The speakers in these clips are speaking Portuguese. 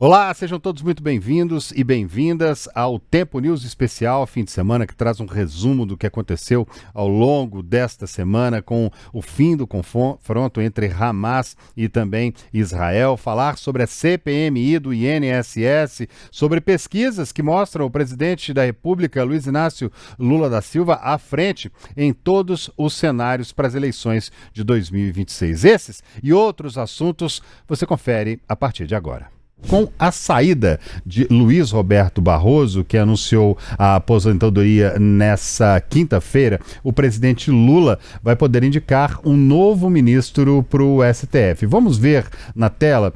Olá, sejam todos muito bem-vindos e bem-vindas ao Tempo News Especial, fim de semana, que traz um resumo do que aconteceu ao longo desta semana com o fim do confronto entre Hamas e também Israel, falar sobre a CPMI do INSS, sobre pesquisas que mostram o presidente da República, Luiz Inácio Lula da Silva, à frente em todos os cenários para as eleições de 2026. Esses e outros assuntos você confere a partir de agora. Com a saída de Luiz Roberto Barroso, que anunciou a aposentadoria nessa quinta-feira, o presidente Lula vai poder indicar um novo ministro para o STF. Vamos ver na tela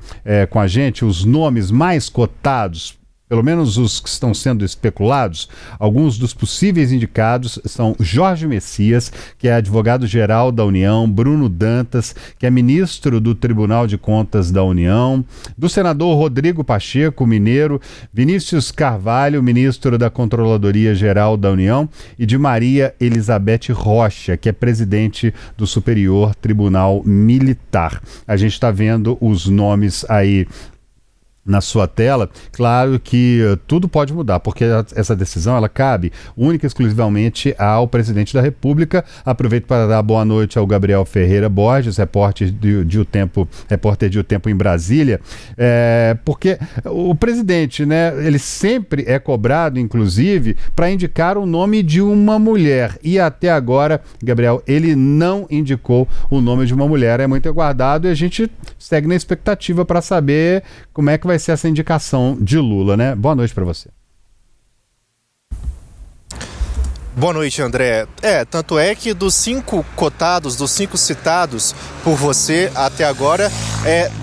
com a gente os nomes mais cotados, pelo menos os que estão sendo especulados. Alguns dos possíveis indicados são Jorge Messias, que é advogado-geral da União, Bruno Dantas, que é ministro do Tribunal de Contas da União, do senador Rodrigo Pacheco, mineiro, Vinícius Carvalho, ministro da Controladoria Geral da União, e de Maria Elizabeth Rocha, que é presidente do Superior Tribunal Militar. A gente está vendo os nomes aí na sua tela. Claro que tudo pode mudar, porque essa decisão ela cabe única e exclusivamente ao presidente da República. Aproveito para dar boa noite ao Gabriel Ferreira Borges, repórter de O Tempo em Brasília, porque o presidente, né, ele sempre é cobrado, inclusive, para indicar o nome de uma mulher, e até agora, Gabriel, ele não indicou o nome de uma mulher. É muito aguardado e a gente segue na expectativa para saber como é que vai ser essa indicação de Lula, né? Boa noite para você. Boa noite, André. Tanto é que dos 5 cotados, dos 5 citados por você até agora,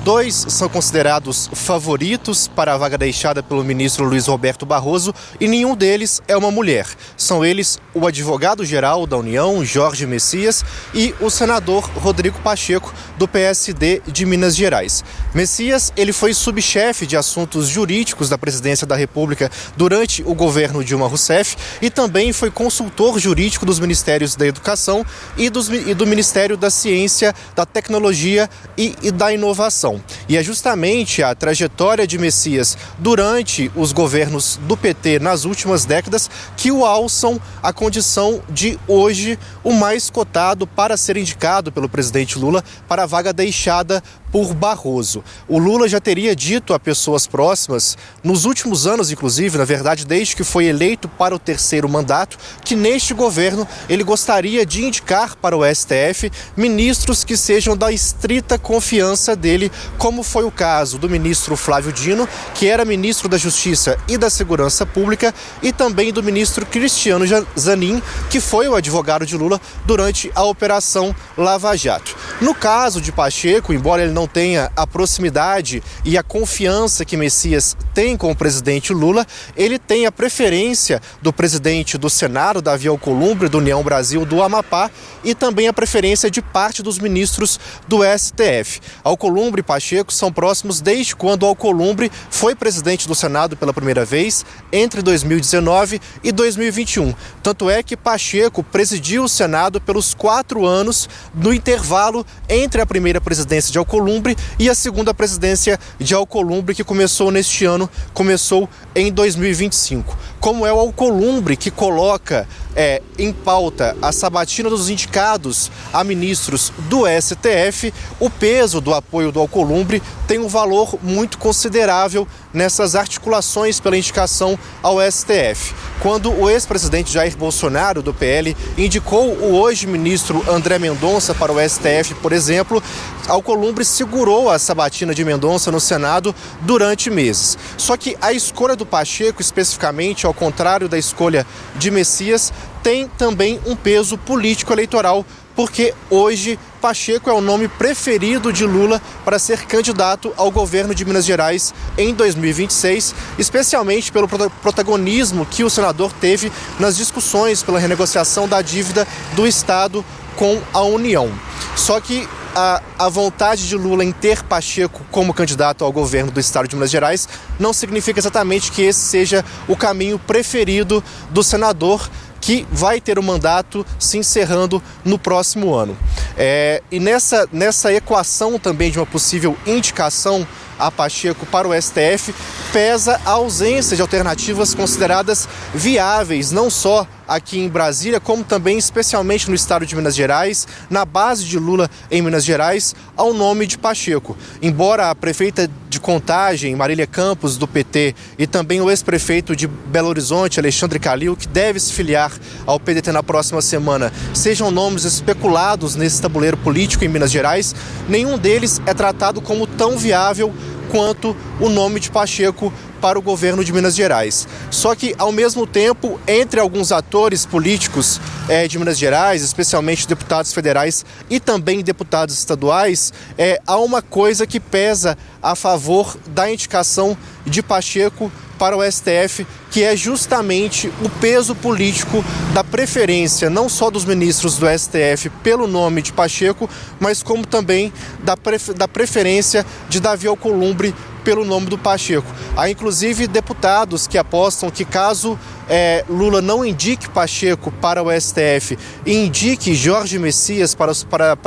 2 são considerados favoritos para a vaga deixada pelo ministro Luiz Roberto Barroso e nenhum deles é uma mulher. São eles o advogado-geral da União, Jorge Messias, e o senador Rodrigo Pacheco, do PSD de Minas Gerais. Messias, ele foi subchefe de assuntos jurídicos da presidência da República durante o governo Dilma Rousseff e também foi consultor jurídico dos Ministérios da Educação e do Ministério da Ciência, da Tecnologia e da Inovação. E é justamente a trajetória de Messias durante os governos do PT nas últimas décadas que o alçam à condição de hoje o mais cotado para ser indicado pelo presidente Lula para a vaga deixada por Barroso. O Lula já teria dito a pessoas próximas, nos últimos anos, inclusive, na verdade, desde que foi eleito para o 3º mandato, que neste governo ele gostaria de indicar para o STF ministros que sejam da estrita confiança dele, como foi o caso do ministro Flávio Dino, que era ministro da Justiça e da Segurança Pública, e também do ministro Cristiano Zanin, que foi o advogado de Lula durante a Operação Lava Jato. No caso de Pacheco, embora ele não tenha a proximidade e a confiança que Messias tem com o presidente Lula, ele tem a preferência do presidente do Senado, Davi Alcolumbre, do União Brasil do Amapá, e também a preferência de parte dos ministros do STF. Alcolumbre e Pacheco são próximos desde quando Alcolumbre foi presidente do Senado pela primeira vez, entre 2019 e 2021. Tanto é que Pacheco presidiu o Senado pelos 4 anos no intervalo entre a primeira presidência de Alcolumbre e a segunda presidência de Alcolumbre, que começou neste ano, começou em 2025. Como é o Alcolumbre que coloca em pauta a sabatina dos indicados a ministros do STF, o peso do apoio do Alcolumbre tem um valor muito considerável nessas articulações pela indicação ao STF. Quando o ex-presidente Jair Bolsonaro, do PL, indicou o hoje ministro André Mendonça para o STF, por exemplo, Alcolumbre segurou a sabatina de Mendonça no Senado durante meses. Só que a escolha do Pacheco, especificamente, ao contrário da escolha de Messias, tem também um peso político-eleitoral, porque hoje Pacheco é o nome preferido de Lula para ser candidato ao governo de Minas Gerais em 2026, especialmente pelo protagonismo que o senador teve nas discussões pela renegociação da dívida do Estado com a União. Só que a vontade de Lula em ter Pacheco como candidato ao governo do Estado de Minas Gerais não significa exatamente que esse seja o caminho preferido do senador, que vai ter o mandato se encerrando no próximo ano. E nessa equação também de uma possível indicação a Pacheco para o STF, pesa a ausência de alternativas consideradas viáveis, não só aqui em Brasília, como também especialmente no estado de Minas Gerais, na base de Lula em Minas Gerais, ao nome de Pacheco. Embora a prefeita de Contagem, Marília Campos, do PT, e também o ex-prefeito de Belo Horizonte, Alexandre Calil, que deve se filiar ao PDT na próxima semana, sejam nomes especulados nesse tabuleiro político em Minas Gerais, nenhum deles é tratado como tão viável quanto o nome de Pacheco para o governo de Minas Gerais. Só que, ao mesmo tempo, entre alguns atores políticos de Minas Gerais, especialmente deputados federais e também deputados estaduais, há uma coisa que pesa a favor da indicação de Pacheco para o STF, que é justamente o peso político da preferência, não só dos ministros do STF pelo nome de Pacheco, mas como também da preferência de Davi Alcolumbre pelo nome do Pacheco. Há inclusive deputados que apostam que caso Lula não indique Pacheco para o STF e indique Jorge Messias para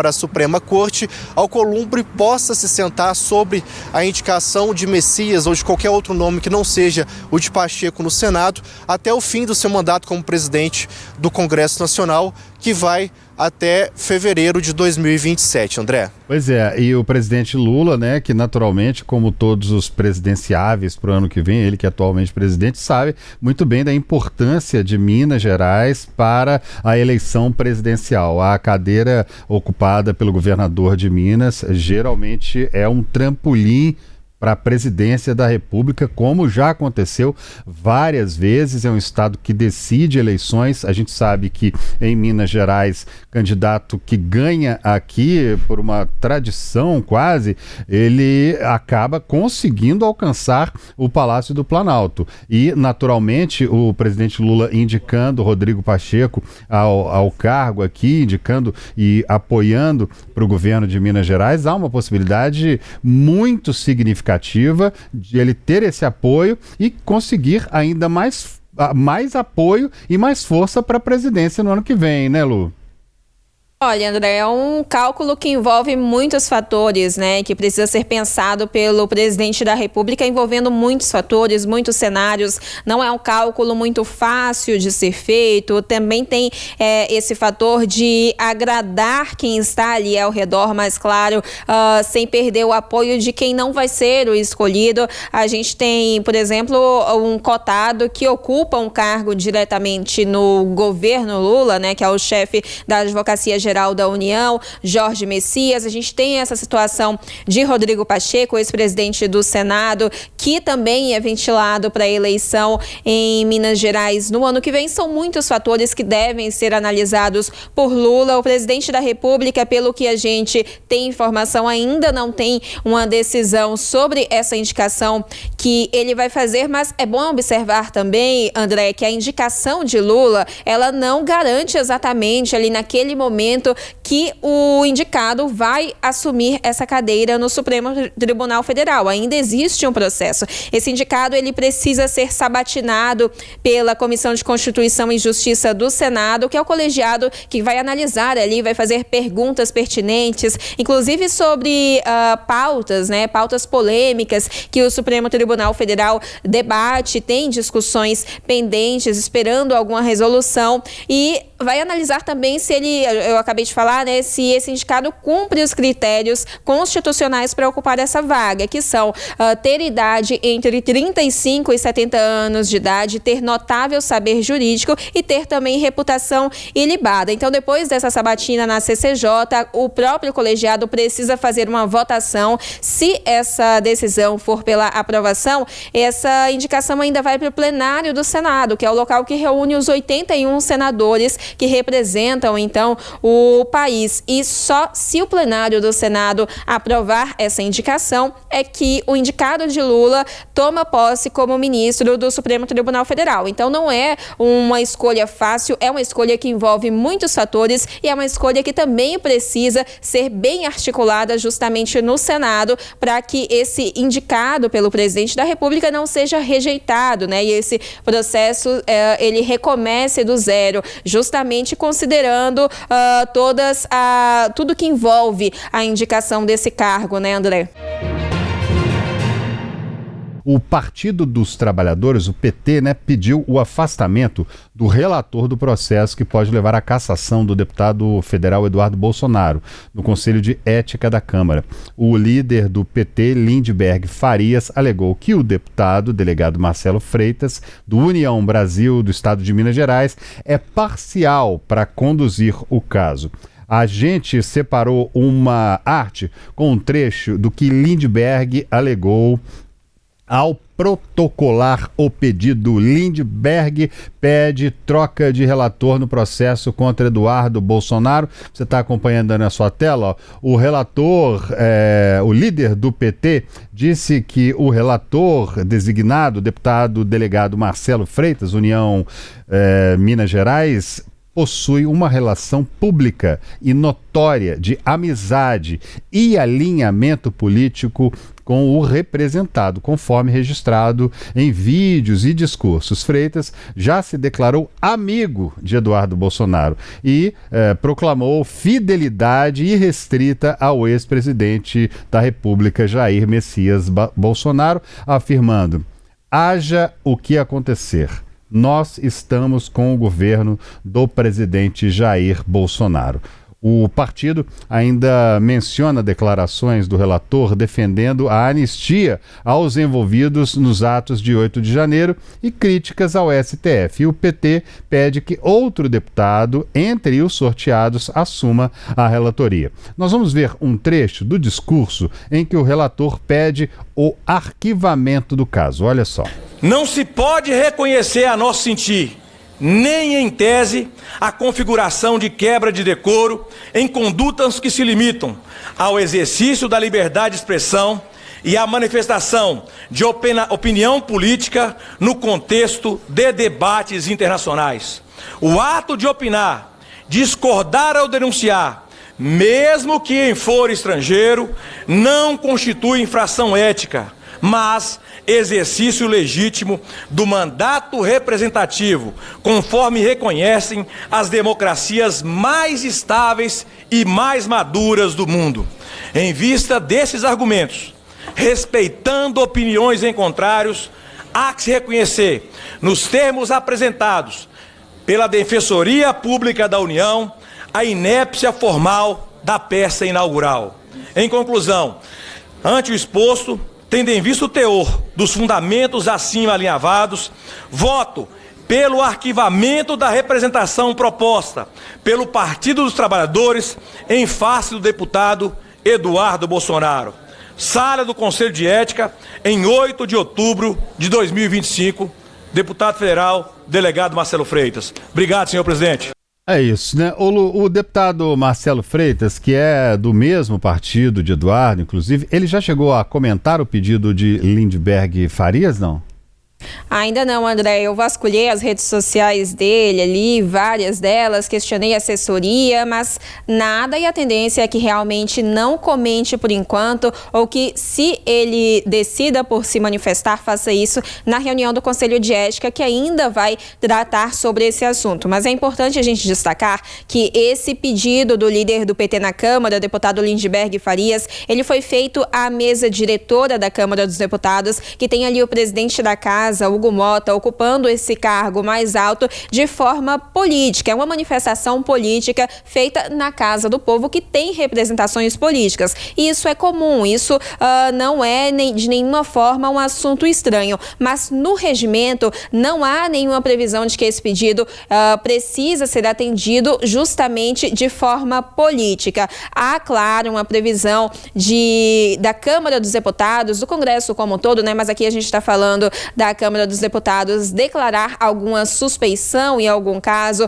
a Suprema Corte, Alcolumbre possa se sentar sobre a indicação de Messias ou de qualquer outro nome que não seja o de Pacheco no Senado, até o fim do seu mandato como presidente do Congresso Nacional, que vai até fevereiro de 2027, André. Pois é, e o presidente Lula, né, que naturalmente, como todos os presidenciáveis para o ano que vem, ele que é atualmente presidente, sabe muito bem da importância de Minas Gerais para a eleição presidencial. A cadeira ocupada pelo governador de Minas geralmente é um trampolim para a presidência da República, como já aconteceu várias vezes. É um estado que decide eleições. A gente sabe que em Minas Gerais, candidato que ganha aqui, por uma tradição quase, ele acaba conseguindo alcançar o Palácio do Planalto. E, naturalmente, o presidente Lula indicando Rodrigo Pacheco ao cargo aqui, indicando e apoiando para o governo de Minas Gerais, há uma possibilidade muito significativa de ele ter esse apoio e conseguir ainda mais apoio e mais força para a presidência no ano que vem, né, Lu? Olha, André, é um cálculo que envolve muitos fatores, né, que precisa ser pensado pelo presidente da República, envolvendo muitos fatores, muitos cenários. Não é um cálculo muito fácil de ser feito. Também tem esse fator de agradar quem está ali ao redor, mas claro, sem perder o apoio de quem não vai ser o escolhido. A gente tem, por exemplo, um cotado que ocupa um cargo diretamente no governo Lula, né, que é o chefe da Advocacia Geral da União, Jorge Messias. A gente tem essa situação de Rodrigo Pacheco, ex-presidente do Senado, que também é ventilado para a eleição em Minas Gerais no ano que vem. São muitos fatores que devem ser analisados por Lula. O presidente da República, pelo que a gente tem informação, ainda não tem uma decisão sobre essa indicação que ele vai fazer, mas é bom observar também, André, que a indicação de Lula, ela não garante exatamente ali naquele momento que o indicado vai assumir essa cadeira no Supremo Tribunal Federal. Ainda existe um processo. Esse indicado, ele precisa ser sabatinado pela Comissão de Constituição e Justiça do Senado, que é o colegiado que vai analisar ali, vai fazer perguntas pertinentes, inclusive sobre pautas, né, pautas polêmicas que o Supremo Tribunal Federal debate, tem discussões pendentes, esperando alguma resolução, e vai analisar também se ele, eu acabei de falar, né, se esse indicado cumpre os critérios constitucionais para ocupar essa vaga, que são ter idade entre 35 e 70 anos de idade, ter notável saber jurídico e ter também reputação ilibada. Então, depois dessa sabatina na CCJ, o próprio colegiado precisa fazer uma votação. Se essa decisão for pela aprovação, essa indicação ainda vai para o plenário do Senado, que é o local que reúne os 81 senadores que representam, então, o país. E só se o plenário do Senado aprovar essa indicação é que o indicado de Lula toma posse como ministro do Supremo Tribunal Federal. Então, não é uma escolha fácil, é uma escolha que envolve muitos fatores e é uma escolha que também precisa ser bem articulada justamente no Senado para que esse indicado pelo presidente da República não seja rejeitado, né? E esse processo, ele recomece do zero, justamente considerando tudo que envolve a indicação desse cargo, né, André? O Partido dos Trabalhadores, o PT, pediu o afastamento do relator do processo que pode levar à cassação do deputado federal Eduardo Bolsonaro, no Conselho de Ética da Câmara. O líder do PT, Lindbergh Farias, alegou que o deputado, delegado Marcelo Freitas, do União Brasil do Estado de Minas Gerais, é parcial para conduzir o caso. A gente separou uma arte com um trecho do que Lindbergh alegou ao protocolar o pedido. Lindbergh pede troca de relator no processo contra Eduardo Bolsonaro. Você está acompanhando aí na sua tela, ó. O relator, o líder do PT, disse que o relator designado, o deputado delegado Marcelo Freitas, União Minas Gerais, possui uma relação pública e notória de amizade e alinhamento político com o representado, conforme registrado em vídeos e discursos. Freitas já se declarou amigo de Eduardo Bolsonaro e proclamou fidelidade irrestrita ao ex-presidente da República, Jair Messias Bolsonaro, afirmando: haja o que acontecer, nós estamos com o governo do presidente Jair Bolsonaro. O partido ainda menciona declarações do relator defendendo a anistia aos envolvidos nos atos de 8 de janeiro e críticas ao STF. E o PT pede que outro deputado, entre os sorteados, assuma a relatoria. Nós vamos ver um trecho do discurso em que o relator pede o arquivamento do caso. Olha só. Não se pode reconhecer a nosso sentir, nem em tese, a configuração de quebra de decoro em condutas que se limitam ao exercício da liberdade de expressão e à manifestação de opinião política no contexto de debates internacionais. O ato de opinar, discordar ou denunciar, mesmo que em foro estrangeiro, não constitui infração ética, mas exercício legítimo do mandato representativo, conforme reconhecem as democracias mais estáveis e mais maduras do mundo. Em vista desses argumentos, respeitando opiniões em contrários, há que se reconhecer, nos termos apresentados pela Defensoria Pública da União, a inépcia formal da peça inaugural. Em conclusão, ante o exposto, tendo em vista o teor dos fundamentos acima alinhavados, voto pelo arquivamento da representação proposta pelo Partido dos Trabalhadores em face do deputado Eduardo Bolsonaro. Sala do Conselho de Ética, em 8 de outubro de 2025, deputado federal, delegado Marcelo Freitas. Obrigado, senhor presidente. É isso, né? O deputado Marcelo Freitas, que é do mesmo partido de Eduardo, inclusive, ele já chegou a comentar o pedido de Lindbergh Farias, não? Ainda não, André. Eu vasculhei as redes sociais dele ali, várias delas, questionei a assessoria, mas nada, e a tendência é que realmente não comente por enquanto, ou que, se ele decida por se manifestar, faça isso na reunião do Conselho de Ética, que ainda vai tratar sobre esse assunto. Mas é importante a gente destacar que esse pedido do líder do PT na Câmara, o deputado Lindbergh Farias, ele foi feito à mesa diretora da Câmara dos Deputados, que tem ali o presidente da Casa, Hugo Mota, ocupando esse cargo mais alto de forma política. É uma manifestação política feita na Casa do Povo, que tem representações políticas. E isso é comum, isso não é de nenhuma forma um assunto estranho. Mas no regimento não há nenhuma previsão de que esse pedido precisa ser atendido justamente de forma política. Há, claro, uma previsão da Câmara dos Deputados, do Congresso como um todo, né? Mas aqui a gente está falando da Câmara dos Deputados, declarar alguma suspeição em algum caso.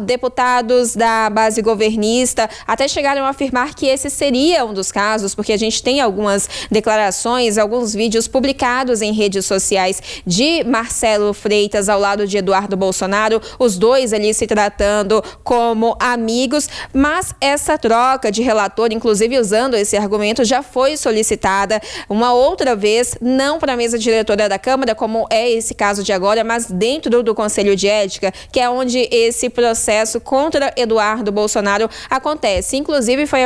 Deputados da base governista até chegaram a afirmar que esse seria um dos casos, porque a gente tem algumas declarações, alguns vídeos publicados em redes sociais de Marcelo Freitas ao lado de Eduardo Bolsonaro, os dois ali se tratando como amigos, mas essa troca de relator, inclusive usando esse argumento, já foi solicitada uma outra vez, não para a mesa diretora da Câmara, como é é esse caso de agora, mas dentro do Conselho de Ética, que é onde esse processo contra Eduardo Bolsonaro acontece. Inclusive foi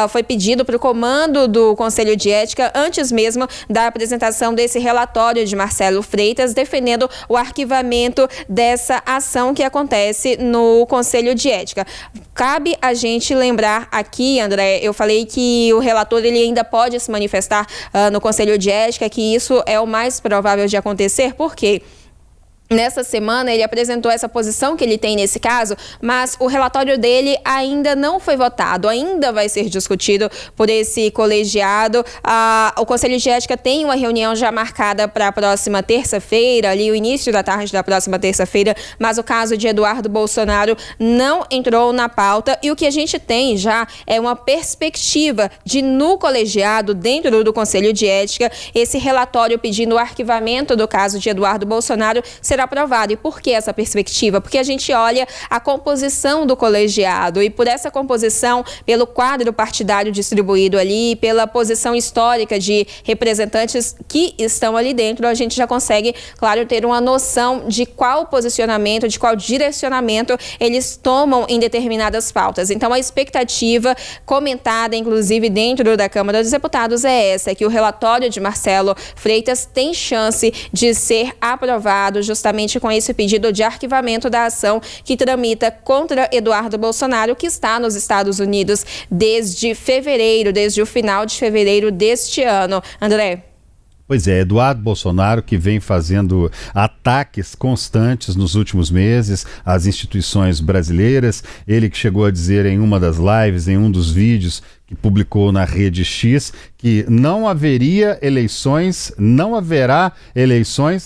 foi pedido para o comando do Conselho de Ética, antes mesmo da apresentação desse relatório de Marcelo Freitas, defendendo o arquivamento dessa ação que acontece no Conselho de Ética. Cabe a gente lembrar aqui, André, eu falei que o relator ele ainda pode se manifestar no Conselho de Ética, que isso é o mais provável de acontecer, porque nessa semana ele apresentou essa posição que ele tem nesse caso, mas o relatório dele ainda não foi votado, ainda vai ser discutido por esse colegiado. O Conselho de Ética tem uma reunião já marcada para a próxima terça-feira, ali o início da tarde da próxima terça-feira, mas o caso de Eduardo Bolsonaro não entrou na pauta e o que a gente tem já é uma perspectiva de, no colegiado, dentro do Conselho de Ética, esse relatório pedindo o arquivamento do caso de Eduardo Bolsonaro será aprovado. E por que essa perspectiva? Porque a gente olha a composição do colegiado e por essa composição, pelo quadro partidário distribuído ali, pela posição histórica de representantes que estão ali dentro, a gente já consegue, claro, ter uma noção de qual posicionamento, de qual direcionamento eles tomam em determinadas pautas. Então, a expectativa comentada, inclusive, dentro da Câmara dos Deputados é essa, que o relatório de Marcelo Freitas tem chance de ser aprovado justamente com esse pedido de arquivamento da ação que tramita contra Eduardo Bolsonaro, que está nos Estados Unidos desde o final de fevereiro deste ano. André? Pois é, Eduardo Bolsonaro, que vem fazendo ataques constantes nos últimos meses às instituições brasileiras, ele que chegou a dizer em uma das lives, em um dos vídeos que publicou na Rede X, que não haverá eleições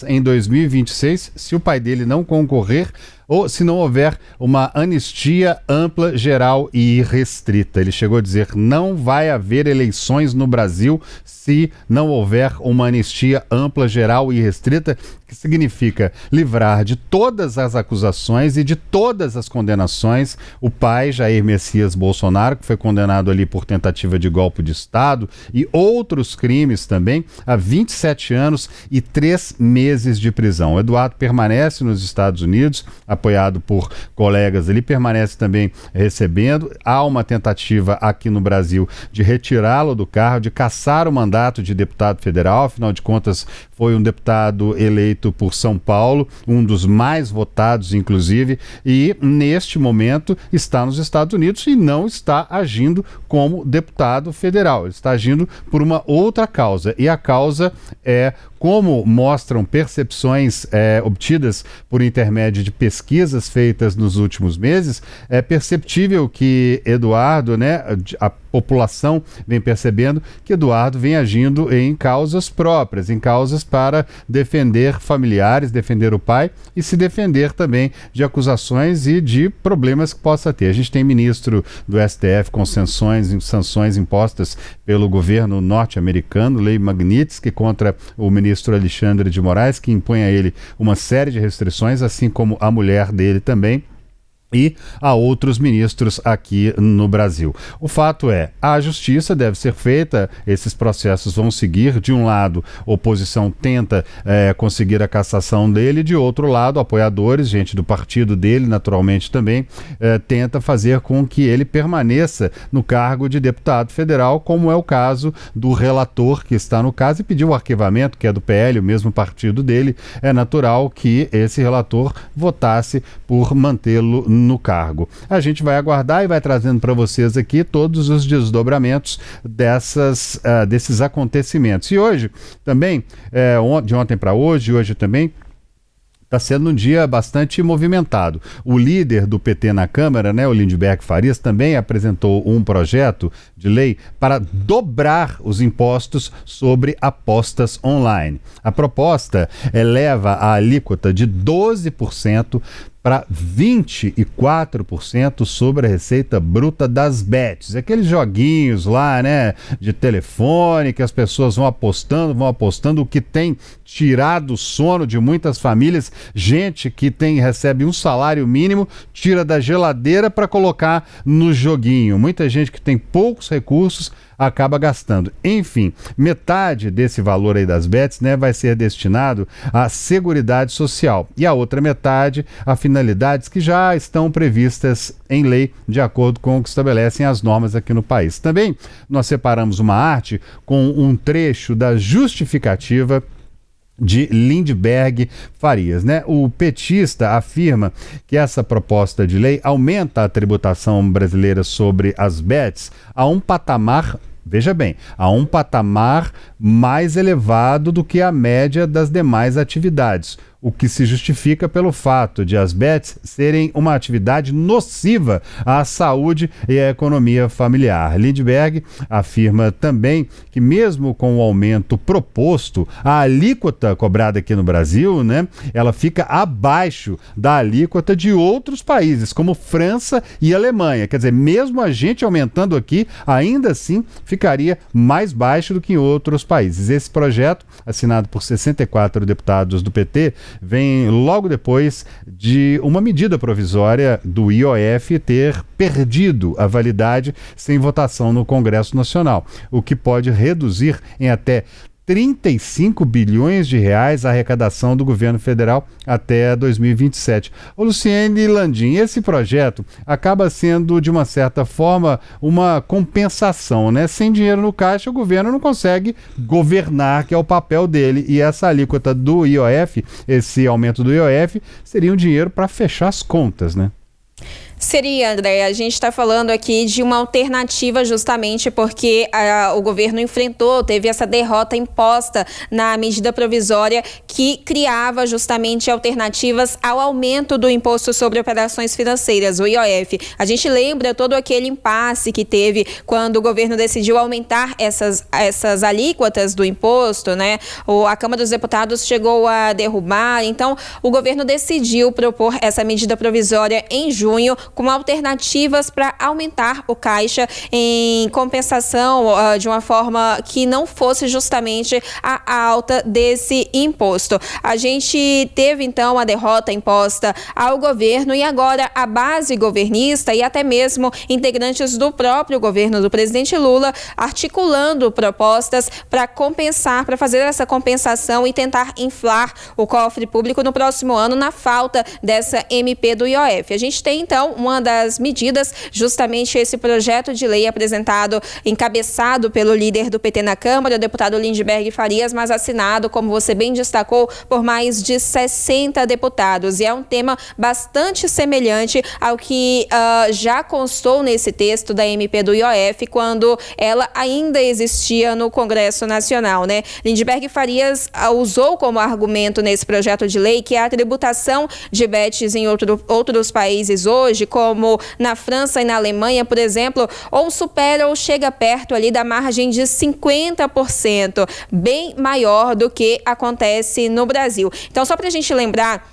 em 2026 se o pai dele não concorrer ou se não houver uma anistia ampla, geral e irrestrita. Ele chegou a dizer: não vai haver eleições no Brasil se não houver uma anistia ampla, geral e restrita, que significa livrar de todas as acusações e de todas as condenações o pai, Jair Messias Bolsonaro, que foi condenado ali por tentativa de golpe de Estado e outros crimes também, a 27 anos e 3 meses de prisão. O Eduardo permanece nos Estados Unidos, apoiado por colegas ali, permanece também recebendo. Há uma tentativa aqui no Brasil de retirá-lo do cargo, de cassar o mandato de deputado federal, afinal de contas foi um deputado eleito por São Paulo, um dos mais votados inclusive, e neste momento está nos Estados Unidos e não está agindo como deputado federal, ele está agindo por uma outra causa, e a causa é, como mostram percepções obtidas por intermédio de pesquisas feitas nos últimos meses, é perceptível que Eduardo, a população vem percebendo que Eduardo vem agindo em causas próprias, em causas para defender familiares, defender o pai e se defender também de acusações e de problemas que possa ter. A gente tem ministro do STF com sanções impostas pelo governo norte-americano, Lei Magnitsky, contra o ministro Alexandre de Moraes, que impõe a ele uma série de restrições, assim como a mulher dele também, e a outros ministros aqui no Brasil. O fato é, a justiça deve ser feita, esses processos vão seguir. De um lado, a oposição tenta conseguir a cassação dele, de outro lado, apoiadores, gente do partido dele, naturalmente também, tenta fazer com que ele permaneça no cargo de deputado federal, como é o caso do relator que está no caso e pediu o arquivamento, que é do PL, o mesmo partido dele. É natural que esse relator votasse por mantê-lo no cargo. A gente vai aguardar e vai trazendo para vocês aqui todos os desdobramentos desses acontecimentos. E hoje também, de ontem para hoje também, está sendo um dia bastante movimentado. O líder do PT na Câmara, o Lindbergh Farias, também apresentou um projeto de lei para dobrar os impostos sobre apostas online. A proposta eleva a alíquota de 12% para 24% sobre a receita bruta das bets. Aqueles joguinhos lá, de telefone, que as pessoas vão apostando, o que tem tirado o sono de muitas famílias. Gente que recebe um salário mínimo, tira da geladeira para colocar no joguinho. Muita gente que tem poucos recursos acaba gastando. Enfim, metade desse valor aí das bets, né, vai ser destinado à Seguridade Social e a outra metade a finalidades que já estão previstas em lei, de acordo com o que estabelecem as normas aqui no país. Também nós separamos uma arte com um trecho da justificativa de Lindbergh Farias, né? O petista afirma que essa proposta de lei aumenta a tributação brasileira sobre as bets a um patamar, veja bem, a um patamar mais elevado do que a média das demais atividades, o que se justifica pelo fato de as bets serem uma atividade nociva à saúde e à economia familiar. Lindbergh afirma também que mesmo com o aumento proposto, a alíquota cobrada aqui no Brasil, né, ela fica abaixo da alíquota de outros países, como França e Alemanha. Quer dizer, mesmo a gente aumentando aqui, ainda assim ficaria mais baixo do que em outros países. Esse projeto, assinado por 64 deputados do PT, vem logo depois de uma medida provisória do IOF ter perdido a validade sem votação no Congresso Nacional, o que pode reduzir em até 35 bilhões de reais a arrecadação do governo federal até 2027. Ô Luciene Landim, esse projeto acaba sendo, de uma certa forma, uma compensação, né? Sem dinheiro no caixa, o governo não consegue governar, que é o papel dele, e essa alíquota do IOF, esse aumento do IOF, seria um dinheiro para fechar as contas, né? Seria, André, a gente está falando aqui de uma alternativa justamente porque o governo teve essa derrota imposta na medida provisória que criava justamente alternativas ao aumento do imposto sobre operações financeiras, o IOF. A gente lembra todo aquele impasse que teve quando o governo decidiu aumentar essas alíquotas do imposto, né? A Câmara dos Deputados chegou a derrubar, então o governo decidiu propor essa medida provisória em junho, com alternativas para aumentar o caixa em compensação de uma forma que não fosse justamente a alta desse imposto. A gente teve então a derrota imposta ao governo e agora a base governista e até mesmo integrantes do próprio governo do presidente Lula articulando propostas para compensar, para fazer essa compensação e tentar inflar o cofre público no próximo ano na falta dessa MP do IOF. A gente tem então uma das medidas, justamente esse projeto de lei apresentado, encabeçado pelo líder do PT na Câmara, o deputado Lindbergh Farias, mas assinado, como você bem destacou, por mais de 60 deputados. E é um tema bastante semelhante ao que já constou nesse texto da MP do IOF, quando ela ainda existia no Congresso Nacional, né? Lindbergh Farias usou como argumento nesse projeto de lei que a tributação de bets em outros países hoje, como na França e na Alemanha, por exemplo, ou supera ou chega perto ali da margem de 50%, bem maior do que acontece no Brasil. Então, só para a gente lembrar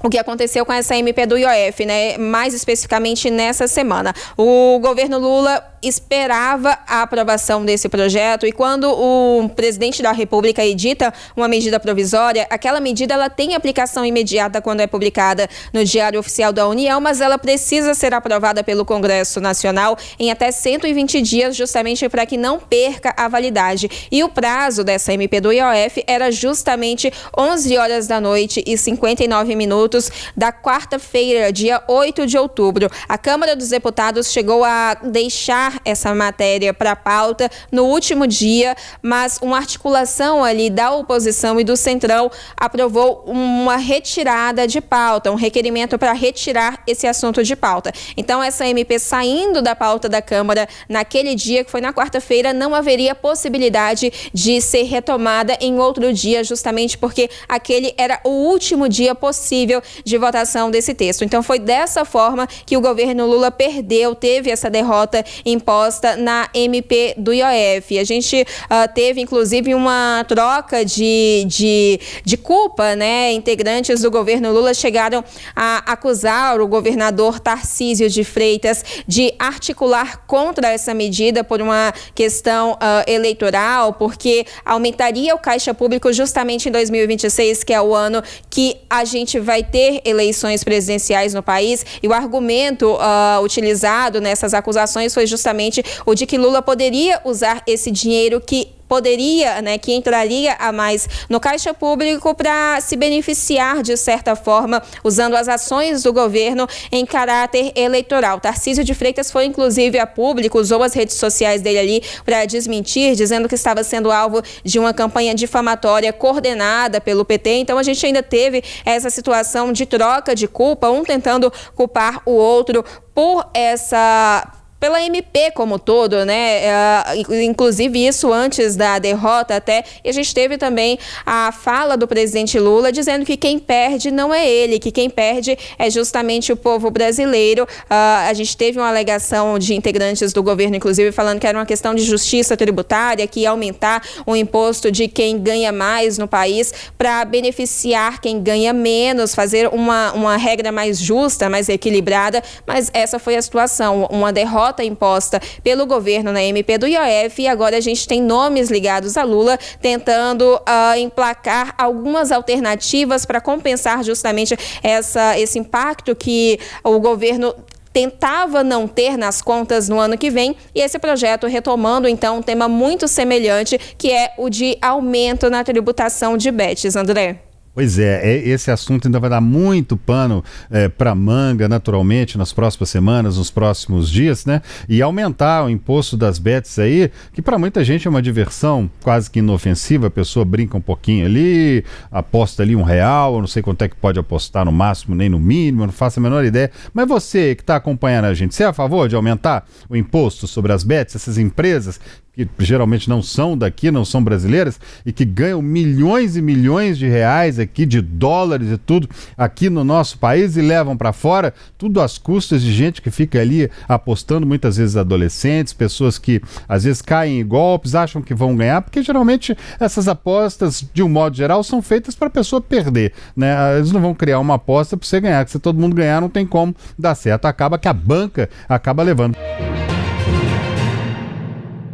o que aconteceu com essa MP do IOF, né? Mais especificamente nessa semana. O governo Lula esperava a aprovação desse projeto e quando o presidente da República edita uma medida provisória, aquela medida ela tem aplicação imediata quando é publicada no Diário Oficial da União, mas ela precisa ser aprovada pelo Congresso Nacional em até 120 dias, justamente para que não perca a validade. E o prazo dessa MP do IOF era justamente 11 horas da noite e 59 minutos da quarta-feira, dia 8 de outubro. A Câmara dos Deputados chegou a deixar essa matéria para pauta no último dia, mas uma articulação ali da oposição e do Centrão aprovou uma retirada de pauta, um requerimento para retirar esse assunto de pauta. Então, essa MP saindo da pauta da Câmara naquele dia, que foi na quarta-feira, não haveria possibilidade de ser retomada em outro dia, justamente porque aquele era o último dia possível de votação desse texto. Então, foi dessa forma que o governo Lula teve essa derrota imposta na MP do IOF. A gente teve, inclusive, uma troca de culpa, né? Integrantes do governo Lula chegaram a acusar o governador Tarcísio de Freitas de articular contra essa medida por uma questão eleitoral, porque aumentaria o caixa público justamente em 2026, que é o ano que a gente vai vai ter eleições presidenciais no país, e o argumento utilizado nessas acusações foi justamente o de que Lula poderia usar esse dinheiro que poderia, que entraria a mais no caixa público para se beneficiar, de certa forma, usando as ações do governo em caráter eleitoral. Tarcísio de Freitas foi, inclusive, a público, usou as redes sociais dele ali para desmentir, dizendo que estava sendo alvo de uma campanha difamatória coordenada pelo PT. Então, a gente ainda teve essa situação de troca de culpa, um tentando culpar o outro pela MP como todo, inclusive isso antes da derrota até, e a gente teve também a fala do presidente Lula dizendo que quem perde não é ele, que quem perde é justamente o povo brasileiro. A gente teve uma alegação de integrantes do governo, inclusive, falando que era uma questão de justiça tributária, que ia aumentar o imposto de quem ganha mais no país para beneficiar quem ganha menos, fazer uma regra mais justa, mais equilibrada, mas essa foi a situação, uma derrota imposta pelo governo na MP do IOF, e agora a gente tem nomes ligados a Lula tentando emplacar algumas alternativas para compensar justamente esse impacto que o governo tentava não ter nas contas no ano que vem, e esse projeto retomando então um tema muito semelhante, que é o de aumento na tributação de bets, André. Pois esse assunto ainda vai dar muito pano para manga, naturalmente, nas próximas semanas, nos próximos dias, E aumentar o imposto das bets aí, que para muita gente é uma diversão quase que inofensiva, a pessoa brinca um pouquinho ali, aposta ali R$1, eu não sei quanto é que pode apostar no máximo, nem no mínimo, eu não faço a menor ideia. Mas você que está acompanhando a gente, você é a favor de aumentar o imposto sobre as bets, essas empresas que geralmente não são daqui, não são brasileiras, e que ganham milhões e milhões de reais aqui, de dólares e tudo, aqui no nosso país, e levam para fora, tudo às custas de gente que fica ali apostando, muitas vezes adolescentes, pessoas que às vezes caem em golpes, acham que vão ganhar, porque geralmente essas apostas, de um modo geral, são feitas para a pessoa perder, Eles não vão criar uma aposta para você ganhar, que se todo mundo ganhar não tem como dar certo, acaba que a banca acaba levando.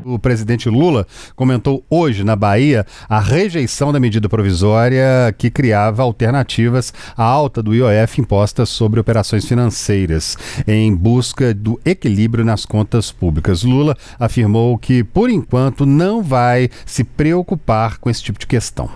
O presidente Lula comentou hoje na Bahia a rejeição da medida provisória que criava alternativas à alta do IOF imposta sobre operações financeiras, em busca do equilíbrio nas contas públicas. Lula afirmou que, por enquanto, não vai se preocupar com esse tipo de questão.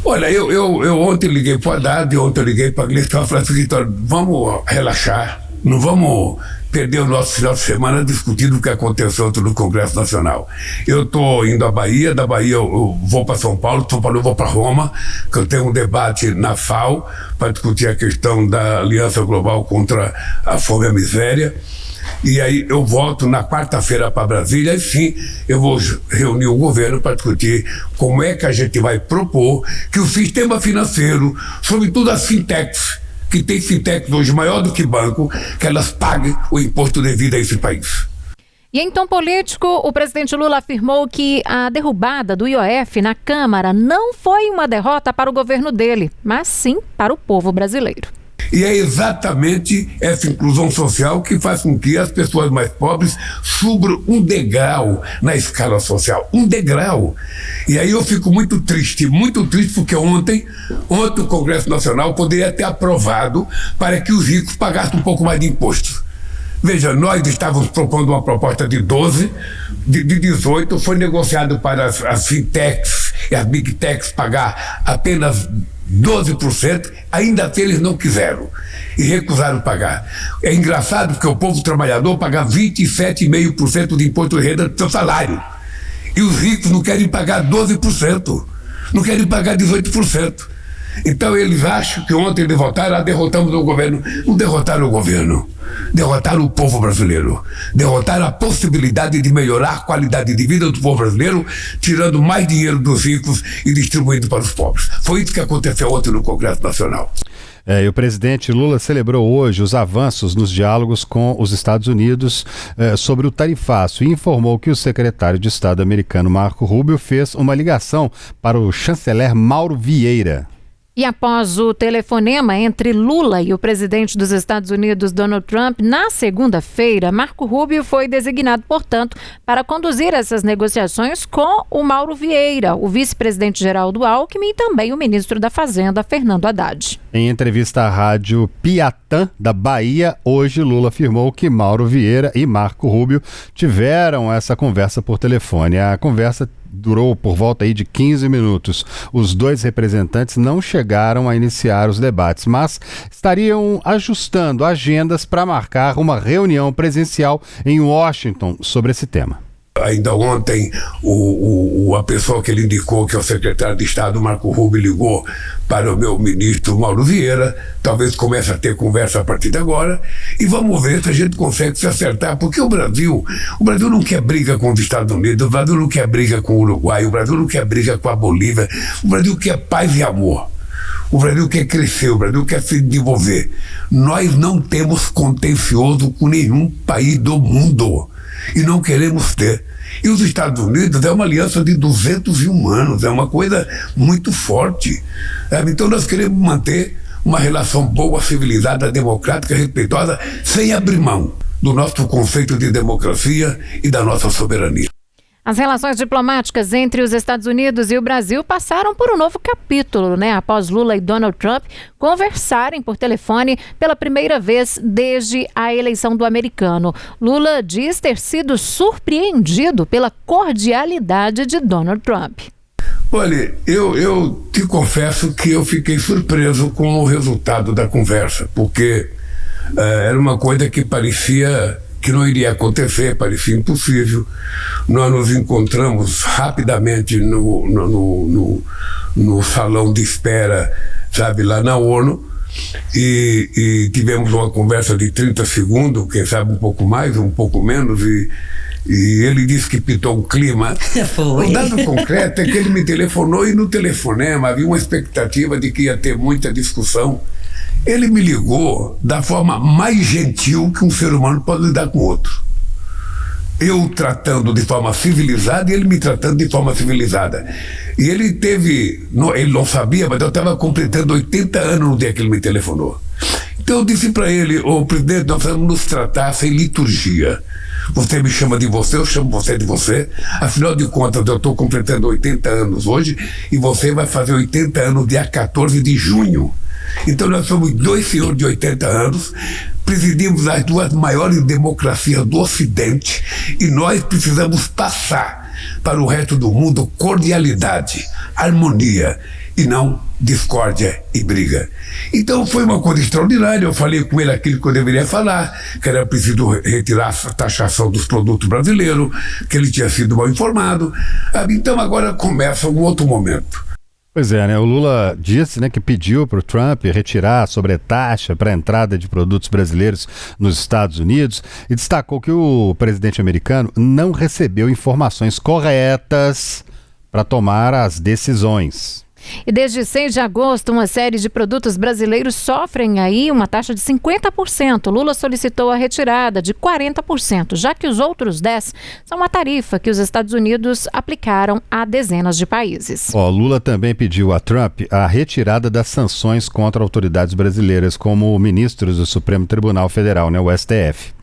Olha, eu ontem liguei para o Haddad, ontem eu liguei para a Gleison e falei assim, vamos relaxar, não vamos perder o nosso final de semana discutindo o que aconteceu ontem no Congresso Nacional. Eu estou indo à Bahia, da Bahia eu vou para São Paulo, eu vou para Roma, que eu tenho um debate na FAO para discutir a questão da Aliança Global contra a Fome e a Miséria. E aí eu volto na quarta-feira para Brasília e sim, eu vou reunir o governo para discutir como é que a gente vai propor que o sistema financeiro, sobretudo as fintechs, que tem fintechs hoje maior do que banco, que elas paguem o imposto devido a esse país. E em tom político, o presidente Lula afirmou que a derrubada do IOF na Câmara não foi uma derrota para o governo dele, mas sim para o povo brasileiro. E é exatamente essa inclusão social que faz com que as pessoas mais pobres subam um degrau na escala social, um degrau. E aí eu fico muito triste porque ontem o Congresso Nacional poderia ter aprovado para que os ricos pagassem um pouco mais de imposto. Veja, nós estávamos propondo uma proposta de 12, de 18, foi negociado para as fintechs e as big techs pagar apenas 12%, ainda assim eles não quiseram e recusaram pagar. É engraçado porque o povo trabalhador paga 27,5% de imposto de renda do seu salário. E os ricos não querem pagar 12%, não querem pagar 18%. Então eles acham que ontem eles votaram, derrotamos o governo. Não derrotaram o governo, derrotaram o povo brasileiro, derrotaram a possibilidade de melhorar a qualidade de vida do povo brasileiro, tirando mais dinheiro dos ricos e distribuindo para os pobres. Foi isso que aconteceu ontem no Congresso Nacional. E o presidente Lula celebrou hoje os avanços nos diálogos com os Estados Unidos sobre o tarifaço e informou que o secretário de Estado americano Marco Rubio fez uma ligação para o chanceler Mauro Vieira. E após o telefonema entre Lula e o presidente dos Estados Unidos, Donald Trump, na segunda-feira, Marco Rubio foi designado, portanto, para conduzir essas negociações com o Mauro Vieira, o vice-presidente-geral do Alckmin e também o ministro da Fazenda, Fernando Haddad. Em entrevista à rádio Piatã, da Bahia, hoje Lula afirmou que Mauro Vieira e Marco Rubio tiveram essa conversa por telefone. A conversa durou por volta aí de 15 minutos. Os dois representantes não chegaram a iniciar os debates, mas estariam ajustando agendas para marcar uma reunião presencial em Washington sobre esse tema. Ainda ontem, a pessoa que ele indicou, que é o secretário de Estado, Marco Rubio, ligou para o meu ministro Mauro Vieira. Talvez comece a ter conversa a partir de agora. E vamos ver se a gente consegue se acertar. Porque o Brasil não quer briga com os Estados Unidos, o Brasil não quer briga com o Uruguai, o Brasil não quer briga com a Bolívia. O Brasil quer paz e amor. O Brasil quer crescer, o Brasil quer se desenvolver. Nós não temos contencioso com nenhum país do mundo. E não queremos ter. E os Estados Unidos é uma aliança de 201 anos, é uma coisa muito forte. Então nós queremos manter uma relação boa, civilizada, democrática, respeitosa, sem abrir mão do nosso conceito de democracia e da nossa soberania. As relações diplomáticas entre os Estados Unidos e o Brasil passaram por um novo capítulo, após Lula e Donald Trump conversarem por telefone pela primeira vez desde a eleição do americano. Lula diz ter sido surpreendido pela cordialidade de Donald Trump. Olha, eu te confesso que eu fiquei surpreso com o resultado da conversa, porque era uma coisa que parecia que não iria acontecer, parecia impossível. Nós nos encontramos rapidamente no salão de espera, sabe, lá na ONU, e tivemos uma conversa de 30 segundos, quem sabe um pouco mais, um pouco menos, e ele disse que pintou um clima. O dado concreto é que ele me telefonou e no telefonema havia uma expectativa de que ia ter muita discussão. Ele me ligou da forma mais gentil que um ser humano pode lidar com outro. Eu tratando de forma civilizada e ele me tratando de forma civilizada. E ele ele não sabia, mas eu estava completando 80 anos no dia que ele me telefonou. Então eu disse para ele: ô presidente, nós vamos nos tratar sem liturgia. Você me chama de você, eu chamo você de você. Afinal de contas, eu estou completando 80 anos hoje e você vai fazer 80 anos dia 14 de junho. Então nós somos dois senhores de 80 anos, presidimos as duas maiores democracias do Ocidente e nós precisamos passar para o resto do mundo cordialidade, harmonia e não discórdia e briga. Então foi uma coisa extraordinária. Eu falei com ele aquilo que eu deveria falar, que era preciso retirar a taxação dos produtos brasileiros, que ele tinha sido mal informado. Então agora começa um outro momento. Pois é, o Lula disse, que pediu para o Trump retirar a sobretaxa para a entrada de produtos brasileiros nos Estados Unidos e destacou que o presidente americano não recebeu informações corretas para tomar as decisões. E desde 6 de agosto, uma série de produtos brasileiros sofrem aí uma taxa de 50%. Lula solicitou a retirada de 40%, já que os outros 10% são uma tarifa que os Estados Unidos aplicaram a dezenas de países. Lula também pediu a Trump a retirada das sanções contra autoridades brasileiras, como ministros do Supremo Tribunal Federal, o STF.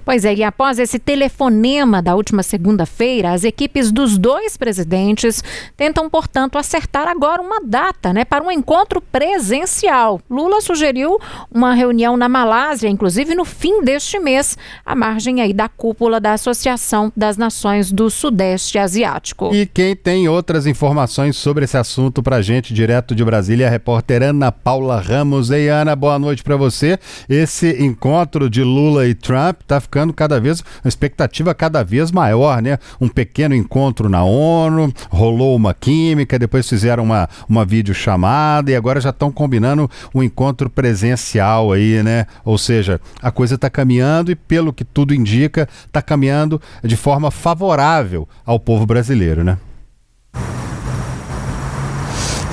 Pois é, e após esse telefonema da última segunda-feira, as equipes dos dois presidentes tentam, portanto, acertar agora uma data, para um encontro presencial. Lula sugeriu uma reunião na Malásia, inclusive no fim deste mês, à margem aí da cúpula da Associação das Nações do Sudeste Asiático. E quem tem outras informações sobre esse assunto pra gente, direto de Brasília, é a repórter Ana Paula Ramos. Ei, Ana, boa noite pra você. Esse encontro de Lula e Trump está ficando uma expectativa cada vez maior, Um pequeno encontro na ONU, rolou uma química, depois fizeram uma videochamada e agora já estão combinando um encontro presencial aí, Ou seja, a coisa está caminhando e, pelo que tudo indica, está caminhando de forma favorável ao povo brasileiro,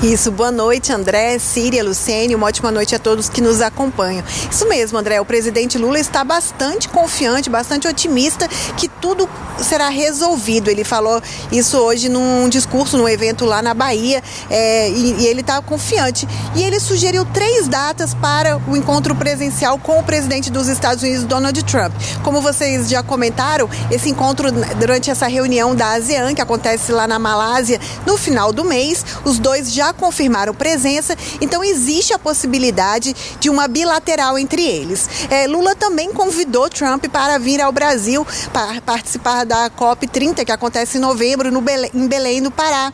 Isso, boa noite, André, Síria, Lucênio, uma ótima noite a todos que nos acompanham. Isso mesmo, André, o presidente Lula está bastante confiante, bastante otimista que tudo será resolvido. Ele falou isso hoje num discurso, num evento lá na Bahia, e ele está confiante. E ele sugeriu 3 datas para o encontro presencial com o presidente dos Estados Unidos, Donald Trump. Como vocês já comentaram, esse encontro durante essa reunião da ASEAN, que acontece lá na Malásia, no final do mês, os dois já confirmaram presença, então existe a possibilidade de uma bilateral entre eles. Lula também convidou Trump para vir ao Brasil para participar da COP30, que acontece em novembro em Belém, no Pará.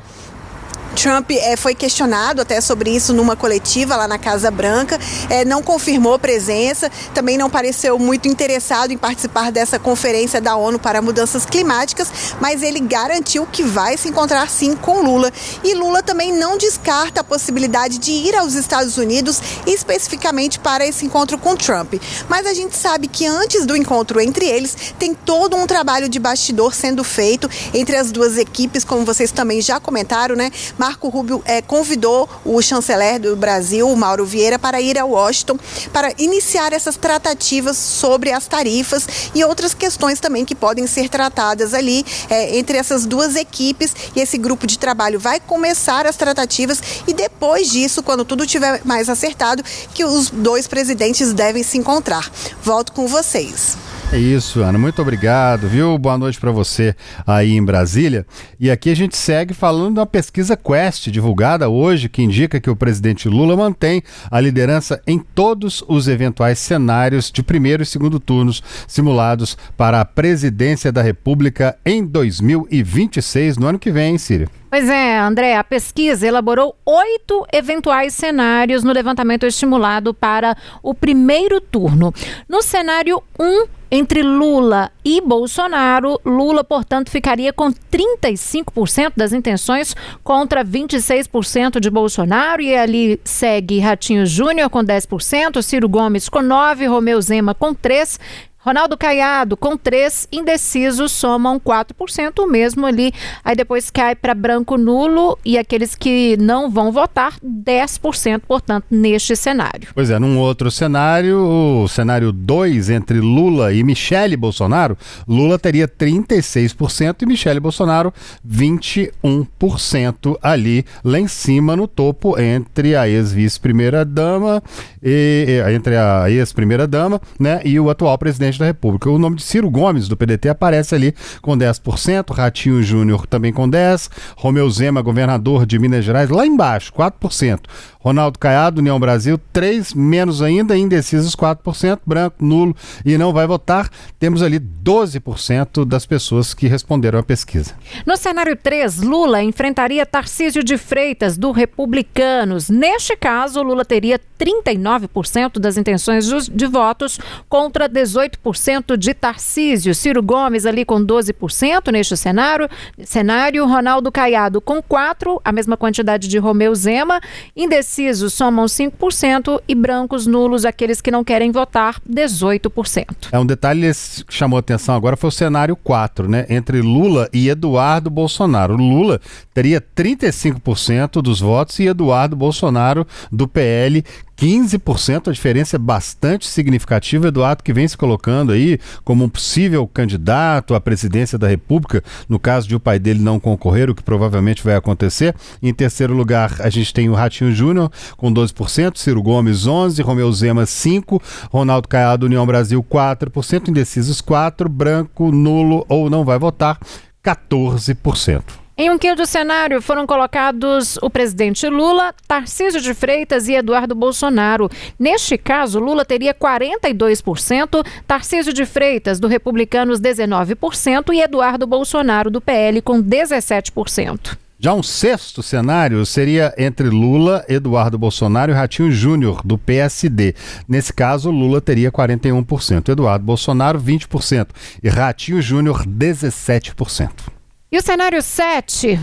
Trump foi questionado até sobre isso numa coletiva lá na Casa Branca, não confirmou presença, também não pareceu muito interessado em participar dessa conferência da ONU para mudanças climáticas, mas ele garantiu que vai se encontrar sim com Lula. E Lula também não descarta a possibilidade de ir aos Estados Unidos especificamente para esse encontro com Trump. Mas a gente sabe que antes do encontro entre eles, tem todo um trabalho de bastidor sendo feito entre as duas equipes, como vocês também já comentaram, né? Marco Rubio convidou o chanceler do Brasil, o Mauro Vieira, para ir a Washington para iniciar essas tratativas sobre as tarifas e outras questões também que podem ser tratadas ali entre essas duas equipes. E esse grupo de trabalho vai começar as tratativas e depois disso, quando tudo estiver mais acertado, que os dois presidentes devem se encontrar. Volto com vocês. É isso, Ana. Muito obrigado, viu? Boa noite para você aí em Brasília. E aqui a gente segue falando da pesquisa Quest, divulgada hoje, que indica que o presidente Lula mantém a liderança em todos os eventuais cenários de primeiro e segundo turnos simulados para a presidência da República em 2026, no ano que vem, hein, Síria? Pois é, André, a pesquisa elaborou 8 eventuais cenários no levantamento estimulado para o primeiro turno. No cenário 1, entre Lula e Bolsonaro, Lula, portanto, ficaria com 35% das intenções contra 26% de Bolsonaro, e ali segue Ratinho Júnior com 10%, Ciro Gomes com 9%, Romeu Zema com 3%, Ronaldo Caiado com 3%, indecisos somam 4%, o mesmo ali. Aí depois cai para branco nulo e aqueles que não vão votar, 10%, portanto, neste cenário. Pois é, num outro cenário, o cenário 2, entre Lula e Michele Bolsonaro, Lula teria 36% e Michele Bolsonaro 21% ali, lá em cima no topo, entre a ex-vice-primeira-dama né, e o atual presidente da República. O nome de Ciro Gomes, do PDT, aparece ali com 10%, Ratinho Júnior também com 10%, Romeu Zema, governador de Minas Gerais, lá embaixo, 4%, Ronaldo Caiado, União Brasil, 3%, menos ainda, indecisos 4%, branco, nulo e não vai votar. Temos ali 12% das pessoas que responderam à pesquisa. No cenário 3, Lula enfrentaria Tarcísio de Freitas, do Republicanos. Neste caso, Lula teria 39% das intenções de votos contra 18% de Tarcísio. Ciro Gomes ali com 12% neste cenário. Ronaldo Caiado com 4%, a mesma quantidade de Romeu Zema. Indecisos somam 5% e brancos nulos, aqueles que não querem votar, 18%. Um detalhe que chamou a atenção agora foi o cenário 4, né? Entre Lula e Eduardo Bolsonaro. Lula teria 35% dos votos e Eduardo Bolsonaro, do PL, 15%, a diferença é bastante significativa. Eduardo, que vem se colocando aí como um possível candidato à presidência da República, no caso de o pai dele não concorrer, o que provavelmente vai acontecer. Em terceiro lugar, a gente tem o Ratinho Júnior com 12%, Ciro Gomes 11%, Romeu Zema 5%, Ronaldo Caiado, União Brasil 4%, indecisos 4%, branco, nulo ou não vai votar 14%. Em um quinto cenário foram colocados o presidente Lula, Tarcísio de Freitas e Eduardo Bolsonaro. Neste caso, Lula teria 42%, Tarcísio de Freitas, do Republicanos, 19% e Eduardo Bolsonaro, do PL, com 17%. Já um sexto cenário seria entre Lula, Eduardo Bolsonaro e Ratinho Júnior, do PSD. Nesse caso, Lula teria 41%, Eduardo Bolsonaro 20% e Ratinho Júnior 17%. E o cenário 7,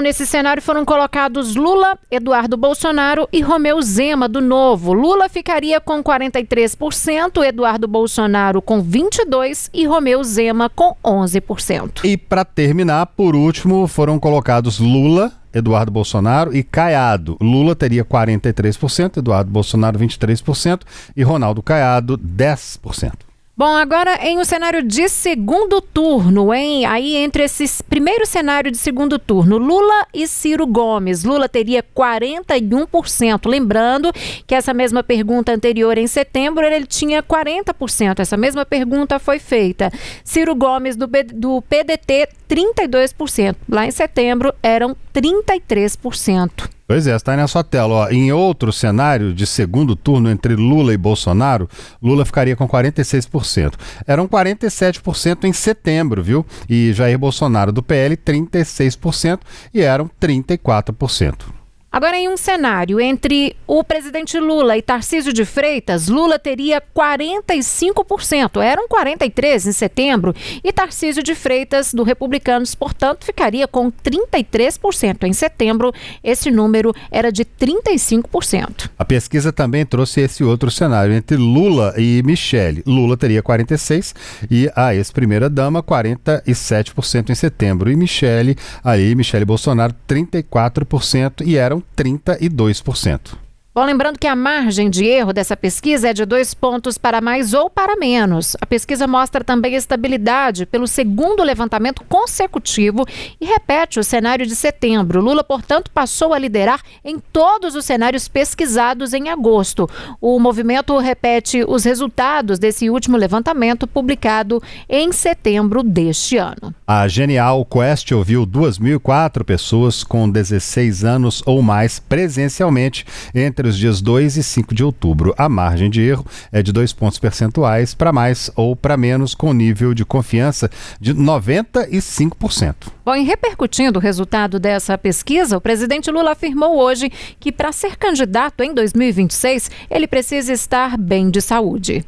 nesse cenário foram colocados Lula, Eduardo Bolsonaro e Romeu Zema, do Novo. Lula ficaria com 43%, Eduardo Bolsonaro com 22% e Romeu Zema com 11%. E para terminar, por último, foram colocados Lula, Eduardo Bolsonaro e Caiado. Lula teria 43%, Eduardo Bolsonaro 23% e Ronaldo Caiado 10%. Bom, agora em um cenário de segundo turno, hein? Aí entre esses primeiro cenário de segundo turno, Lula e Ciro Gomes. Lula teria 41%. Lembrando que essa mesma pergunta anterior, em setembro, ele tinha 40%. Essa mesma pergunta foi feita. Ciro Gomes do PDT, 32%. Lá em setembro eram 33%. Pois é, está aí na sua tela. Ó. Em outro cenário de segundo turno entre Lula e Bolsonaro, Lula ficaria com 46%. Eram 47% em setembro, viu? E Jair Bolsonaro do PL, 36% e eram 34%. Agora, em um cenário entre o presidente Lula e Tarcísio de Freitas, Lula teria 45%, eram 43% em setembro, e Tarcísio de Freitas, do Republicanos, portanto, ficaria com 33% em setembro. Esse número era de 35%. A pesquisa também trouxe esse outro cenário entre Lula e Michele. Lula teria 46% e a ex-primeira-dama 47% em setembro, e Michele Bolsonaro 34% e eram 32%. Bom, lembrando que a margem de erro dessa pesquisa é de 2 pontos para mais ou para menos. A pesquisa mostra também estabilidade pelo segundo levantamento consecutivo e repete o cenário de setembro. Lula, portanto, passou a liderar em todos os cenários pesquisados em agosto. O movimento repete os resultados desse último levantamento publicado em setembro deste ano. A Genial Quest ouviu 2.004 pessoas com 16 anos ou mais presencialmente entre os dias 2 e 5 de outubro. A margem de erro é de 2 pontos percentuais para mais ou para menos, com nível de confiança de 95%. Bom, e repercutindo o resultado dessa pesquisa, o presidente Lula afirmou hoje que para ser candidato em 2026, ele precisa estar bem de saúde.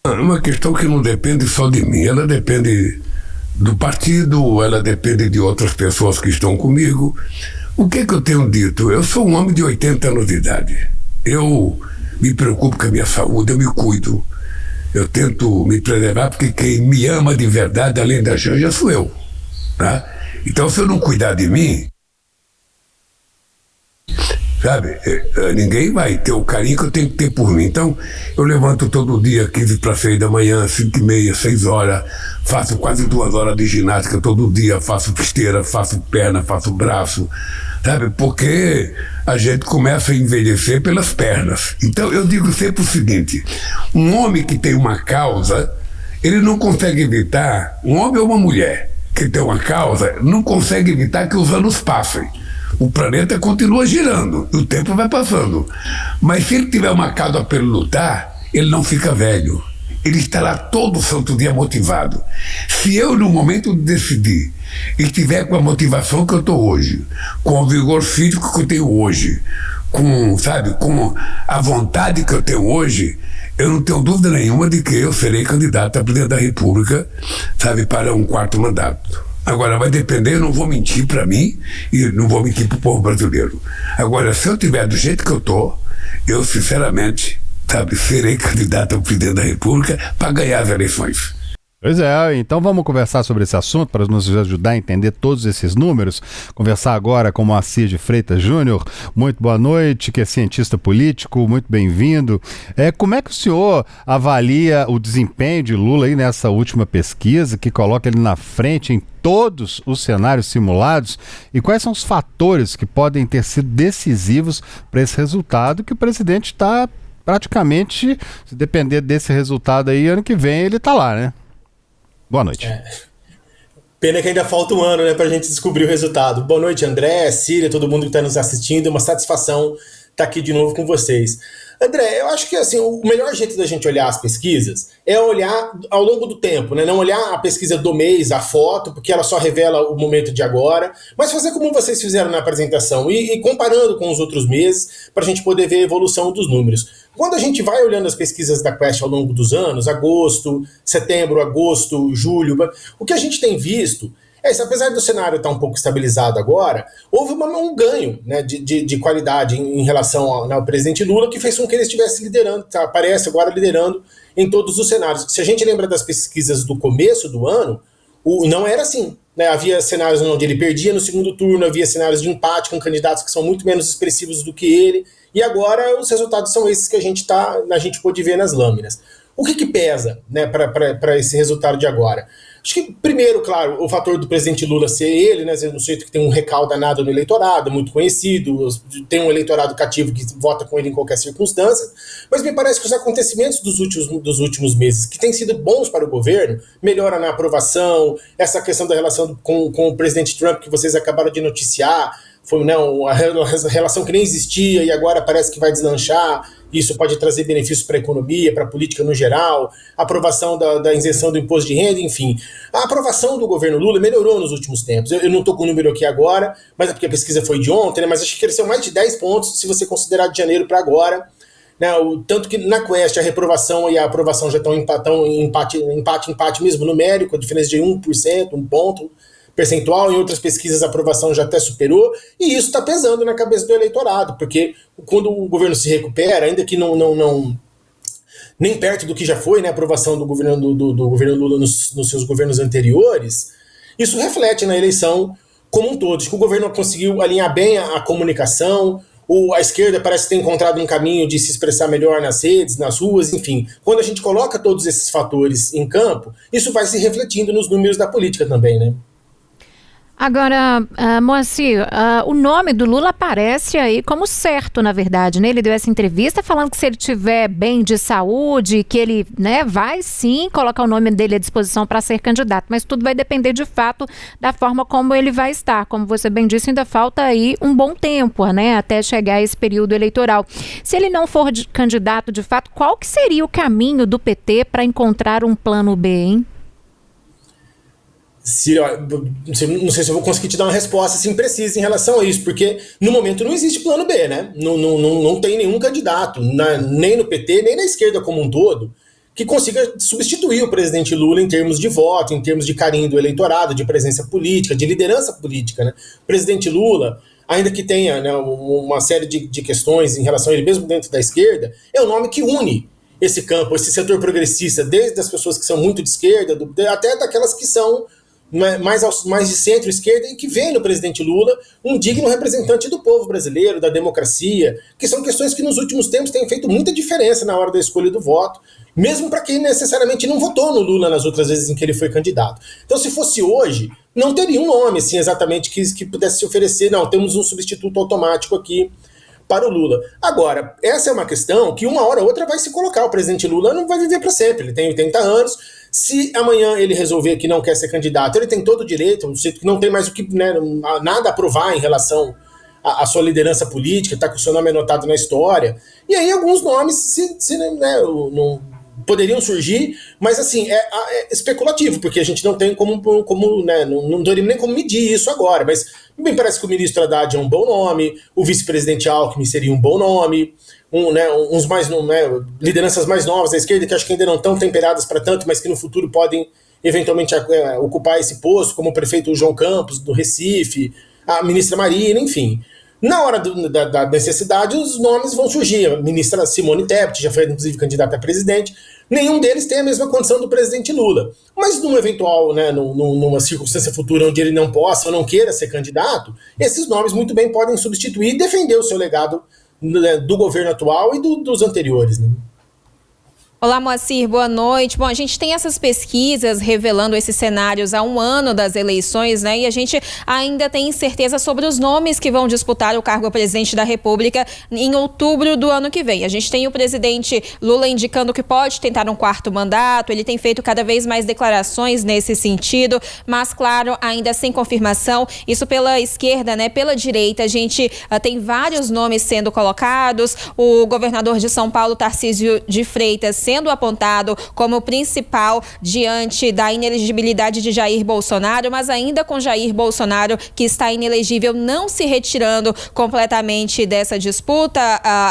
É uma questão que não depende só de mim, ela depende do partido, ela depende de outras pessoas que estão comigo. O que eu tenho dito? Eu sou um homem de 80 anos de idade. Eu me preocupo com a minha saúde, eu me cuido. Eu tento me preservar, porque quem me ama de verdade, além da Janja, sou eu. Tá? Então, se eu não cuidar de mim, sabe, ninguém vai ter o carinho que eu tenho que ter por mim. Então, eu levanto todo dia, 15 para 6 da manhã, 5h30, 6 horas, faço quase 2 horas de ginástica todo dia, faço esteira, faço perna, faço braço, sabe, porque a gente começa a envelhecer pelas pernas. Então, eu digo sempre o seguinte, um homem que tem uma causa, ele não consegue evitar, um homem ou uma mulher que tem uma causa, não consegue evitar que os anos passem. O planeta continua girando, o tempo vai passando. Mas se ele tiver uma causa para ele lutar, ele não fica velho. Ele estará todo santo dia motivado. Se eu, no momento de decidir, estiver com a motivação que eu estou hoje, com o vigor físico que eu tenho hoje, com a vontade que eu tenho hoje, eu não tenho dúvida nenhuma de que eu serei candidato a presidente da República, para um 4º mandato. Agora, vai depender, eu não vou mentir para mim e não vou mentir para o povo brasileiro. Agora, se eu tiver do jeito que eu estou, eu, sinceramente, serei candidato ao presidente da República para ganhar as eleições. Pois é, então vamos conversar sobre esse assunto para nos ajudar a entender todos esses números. Conversar agora com Moacir de Freitas Júnior. Muito boa noite, que é cientista político, muito bem-vindo. Como é que o senhor avalia o desempenho de Lula aí nessa última pesquisa, que coloca ele na frente em todos os cenários simulados, e quais são os fatores que podem ter sido decisivos para esse resultado que o presidente está praticamente, se depender desse resultado aí, ano que vem ele está lá, né? Boa noite. Pena que ainda falta um ano, para a gente descobrir o resultado. Boa noite, André, Síria, todo mundo que está nos assistindo. É uma satisfação estar aqui de novo com vocês. André, eu acho que o melhor jeito da gente olhar as pesquisas é olhar ao longo do tempo, né? Não olhar a pesquisa do mês, a foto, porque ela só revela o momento de agora, mas fazer como vocês fizeram na apresentação e comparando com os outros meses para a gente poder ver a evolução dos números. Quando a gente vai olhando as pesquisas da Quest ao longo dos anos, agosto, setembro, agosto, julho, o que a gente tem visto é isso, apesar do cenário estar um pouco estabilizado agora, houve um ganho, né, de qualidade em relação ao presidente Lula, que fez com que ele estivesse liderando, aparece agora liderando em todos os cenários. Se a gente lembra das pesquisas do começo do ano, não era assim. Né? Havia cenários onde ele perdia no segundo turno, havia cenários de empate com candidatos que são muito menos expressivos do que ele, e agora os resultados são esses que a gente pôde ver nas lâminas. O que pesa, né, para esse resultado de agora? Acho que, primeiro, claro, o fator do presidente Lula ser ele, né, um sujeito que tem um recall danado no eleitorado, muito conhecido, tem um eleitorado cativo que vota com ele em qualquer circunstância, mas me parece que os acontecimentos dos últimos meses, que têm sido bons para o governo, melhora na aprovação, essa questão da relação com o presidente Trump que vocês acabaram de noticiar, foi uma relação que nem existia e agora parece que vai deslanchar. Isso pode trazer benefícios para a economia, para a política no geral, a aprovação da isenção do imposto de renda, enfim. A aprovação do governo Lula melhorou nos últimos tempos. Eu não estou com o número aqui agora, mas é porque a pesquisa foi de ontem, né, mas acho que cresceu mais de 10 pontos se você considerar de janeiro para agora. Né, tanto que na Quest a reprovação e a aprovação já estão em empate mesmo numérico, a diferença de 1%, 1 ponto percentual, em outras pesquisas a aprovação já até superou, e isso está pesando na cabeça do eleitorado, porque quando o governo se recupera, ainda que não nem perto do que já foi, né, a aprovação do governo Lula nos seus governos anteriores, isso reflete na eleição como um todo. Acho que o governo conseguiu alinhar bem a comunicação, a esquerda parece ter encontrado um caminho de se expressar melhor nas redes, nas ruas, enfim. Quando a gente coloca todos esses fatores em campo, isso vai se refletindo nos números da política também, né? Agora, Moacir, o nome do Lula aparece aí como certo, na verdade, né? Ele deu essa entrevista falando que se ele estiver bem de saúde, que ele, né, vai sim colocar o nome dele à disposição para ser candidato, mas tudo vai depender de fato da forma como ele vai estar. Como você bem disse, ainda falta aí um bom tempo, né, até chegar esse período eleitoral. Se ele não for candidato de fato, qual que seria o caminho do PT para encontrar um plano B, hein? Não sei se eu vou conseguir te dar uma resposta assim precisa em relação a isso, porque no momento não existe plano B, né? Não tem nenhum candidato, nem no PT, nem na esquerda como um todo, que consiga substituir o presidente Lula em termos de voto, em termos de carinho do eleitorado, de presença política, de liderança política, né? O presidente Lula, ainda que tenha, né, uma série de questões em relação a ele, mesmo dentro da esquerda, é o nome que une esse campo, esse setor progressista, desde as pessoas que são muito de esquerda, até daquelas que são mais de centro-esquerda e que vê no presidente Lula um digno representante do povo brasileiro, da democracia, que são questões que nos últimos tempos têm feito muita diferença na hora da escolha do voto, mesmo para quem necessariamente não votou no Lula nas outras vezes em que ele foi candidato. Então, se fosse hoje, não teria um nome assim, exatamente que pudesse se oferecer, não, temos um substituto automático aqui para o Lula. Agora, essa é uma questão que uma hora ou outra vai se colocar. O presidente Lula não vai viver para sempre, ele tem 80 anos, se amanhã ele resolver que não quer ser candidato, ele tem todo o direito, que não tem mais o que, né, nada a provar em relação à sua liderança política, está com o seu nome anotado na história, e aí alguns nomes não poderiam surgir, mas assim, é especulativo, porque a gente não tem como né, não teria nem como medir isso agora, mas me parece que o ministro Haddad é um bom nome, o vice-presidente Alckmin seria um bom nome, lideranças mais novas da esquerda, que acho que ainda não estão temperadas para tanto, mas que no futuro podem eventualmente ocupar esse posto, como o prefeito João Campos, do Recife, a ministra Marina, enfim. Na hora da necessidade, os nomes vão surgir. A ministra Simone Tebet já foi, inclusive, candidata a presidente. Nenhum deles tem a mesma condição do presidente Lula. Mas numa eventual, né, numa circunstância futura onde ele não possa ou não queira ser candidato, esses nomes muito bem podem substituir e defender o seu legado, né, do governo atual e dos anteriores, né? Olá, Moacir, boa noite. Bom, a gente tem essas pesquisas revelando esses cenários há um ano das eleições, né? E a gente ainda tem incerteza sobre os nomes que vão disputar o cargo presidente da República em outubro do ano que vem. A gente tem o presidente Lula indicando que pode tentar um 4º mandato, ele tem feito cada vez mais declarações nesse sentido, mas, claro, ainda sem confirmação. Isso pela esquerda, né? Pela direita, a gente tem vários nomes sendo colocados. O governador de São Paulo, Tarcísio de Freitas, sendo apontado como principal diante da inelegibilidade de Jair Bolsonaro, mas ainda com Jair Bolsonaro, que está inelegível, não se retirando completamente dessa disputa,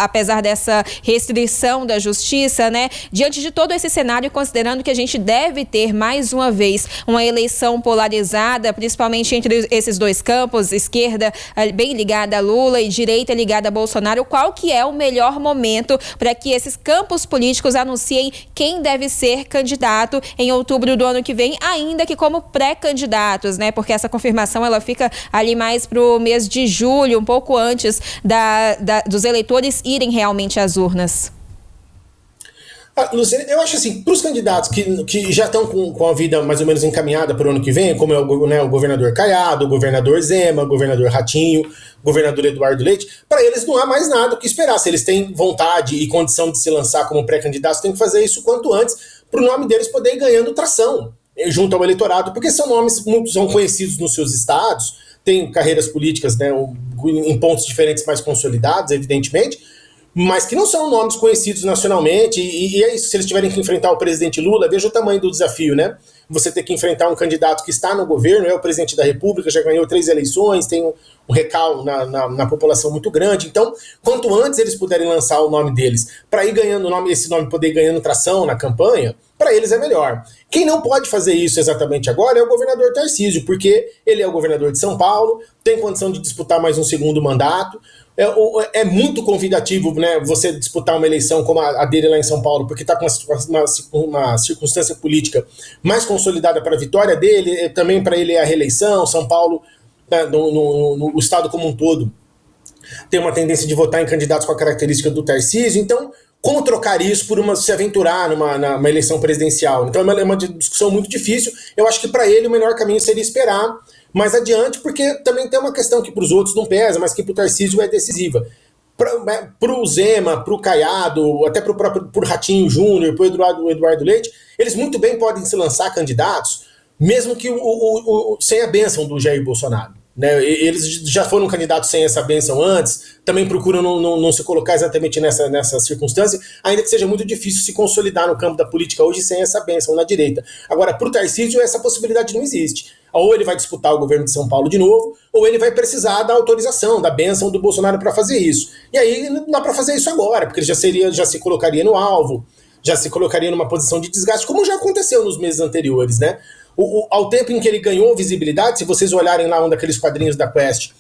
apesar dessa restrição da justiça, né? Diante de todo esse cenário, considerando que a gente deve ter mais uma vez uma eleição polarizada, principalmente entre esses dois campos, esquerda bem ligada a Lula e direita ligada a Bolsonaro, qual que é o melhor momento para que esses campos políticos anunciem anunciem quem deve ser candidato em outubro do ano que vem, ainda que como pré-candidatos, né? Porque essa confirmação ela fica ali mais para o mês de julho, um pouco antes dos eleitores irem realmente às urnas. Luciane, eu acho assim, para os candidatos que já estão com a vida mais ou menos encaminhada para o ano que vem, como é o governador Caiado, o governador Zema, o governador Ratinho, o governador Eduardo Leite, para eles não há mais nada o que esperar. Se eles têm vontade e condição de se lançar como pré-candidatos, tem que fazer isso quanto antes, para o nome deles poder ir ganhando tração junto ao eleitorado, porque são nomes muito são conhecidos nos seus estados, têm carreiras políticas, né, em pontos diferentes mais consolidados, evidentemente, mas que não são nomes conhecidos nacionalmente, e é isso, se eles tiverem que enfrentar o presidente Lula, veja o tamanho do desafio, né? Você ter que enfrentar um candidato que está no governo, é o presidente da República, já ganhou 3 eleições, tem um recalque na população muito grande, então, quanto antes eles puderem lançar o nome deles, para ir ganhando nome, esse nome poder ir ganhando tração na campanha, para eles é melhor. Quem não pode fazer isso exatamente agora é o governador Tarcísio, porque ele é o governador de São Paulo, tem condição de disputar mais um segundo mandato. É muito convidativo, né, você disputar uma eleição como a dele lá em São Paulo, porque está com uma circunstância política mais consolidada para a vitória dele, também para ele é a reeleição. São Paulo, né, no estado como um todo, tem uma tendência de votar em candidatos com a característica do Tarcísio. Então, como trocar isso por se aventurar numa eleição presidencial? Então é uma discussão muito difícil. Eu acho que para ele o melhor caminho seria esperar mais adiante, porque também tem uma questão que para os outros não pesa, mas que para o Tarcísio é decisiva. Para o Zema, para o Caiado, até para o Ratinho Júnior, para o Eduardo Leite, eles muito bem podem se lançar candidatos, mesmo que sem a bênção do Jair Bolsonaro. Né? Eles já foram candidatos sem essa bênção antes, também procuram não se colocar exatamente nessa circunstância, ainda que seja muito difícil se consolidar no campo da política hoje sem essa bênção na direita. Agora, para o Tarcísio, essa possibilidade não existe. Ou ele vai disputar o governo de São Paulo de novo, ou ele vai precisar da autorização, da bênção do Bolsonaro para fazer isso. E aí não dá para fazer isso agora, porque ele já se colocaria no alvo, já se colocaria numa posição de desgaste, como já aconteceu nos meses anteriores, né? Ao tempo em que ele ganhou visibilidade, se vocês olharem lá um daqueles quadrinhos da Quest,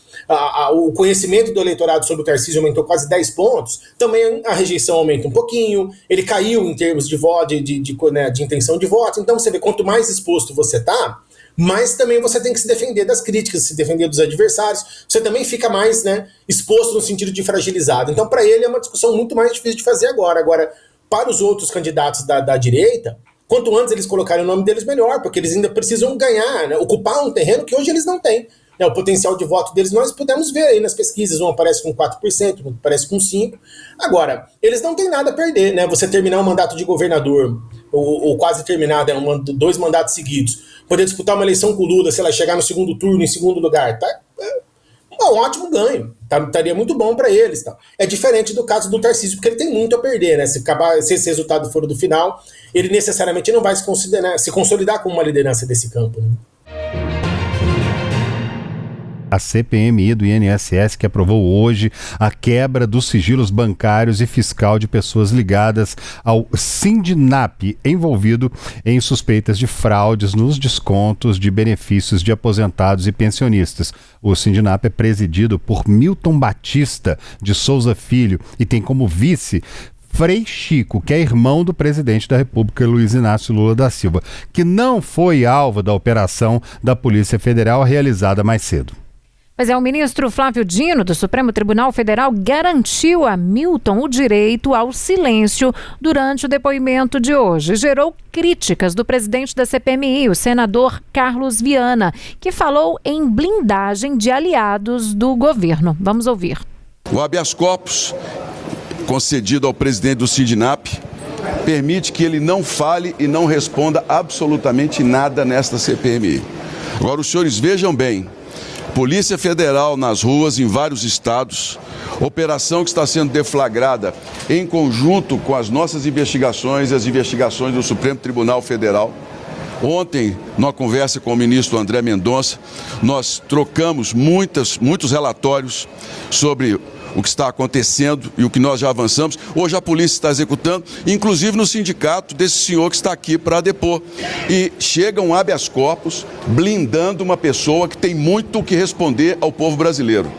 o conhecimento do eleitorado sobre o Tarcísio aumentou quase 10 pontos, também a rejeição aumenta um pouquinho, ele caiu em termos de voto, de intenção de voto. Então você vê, quanto mais exposto você está, mas também você tem que se defender das críticas, se defender dos adversários, você também fica mais, né, exposto no sentido de fragilizado. Então, para ele é uma discussão muito mais difícil de fazer agora. Agora, para os outros candidatos da direita, quanto antes eles colocarem o nome deles, melhor, porque eles ainda precisam ganhar, né, ocupar um terreno que hoje eles não têm. O potencial de voto deles nós podemos ver aí nas pesquisas, um aparece com 4%, outro aparece com 5%. Agora, eles não têm nada a perder, né? Você terminar um mandato de governador, ou quase terminar, né, 2 mandatos seguidos, poder disputar uma eleição com o Lula, sei lá, chegar no segundo turno, em segundo lugar, tá? Um ótimo ganho, estaria muito bom para eles. Tá? É diferente do caso do Tarcísio, porque ele tem muito a perder, né? Se esse resultado for do final, ele necessariamente não vai se consolidar como uma liderança desse campo, né? A CPMI do INSS, que aprovou hoje a quebra dos sigilos bancários e fiscal de pessoas ligadas ao Sindinap, envolvido em suspeitas de fraudes nos descontos de benefícios de aposentados e pensionistas. O Sindinap é presidido por Milton Batista de Souza Filho e tem como vice Frei Chico, que é irmão do presidente da República, Luiz Inácio Lula da Silva, que não foi alvo da operação da Polícia Federal realizada mais cedo. Pois é, o ministro Flávio Dino, do Supremo Tribunal Federal, garantiu a Milton o direito ao silêncio durante o depoimento de hoje. Gerou críticas do presidente da CPMI, o senador Carlos Viana, que falou em blindagem de aliados do governo. Vamos ouvir. O habeas corpus concedido ao presidente do Sindinap permite que ele não fale e não responda absolutamente nada nesta CPMI. Agora, os senhores vejam bem. Polícia Federal nas ruas em vários estados, operação que está sendo deflagrada em conjunto com as nossas investigações e as investigações do Supremo Tribunal Federal. Ontem, numa conversa com o ministro André Mendonça, nós trocamos muitos relatórios sobre o que está acontecendo e o que nós já avançamos. Hoje a polícia está executando, inclusive no sindicato desse senhor que está aqui para depor. E chega um habeas corpus blindando uma pessoa que tem muito o que responder ao povo brasileiro.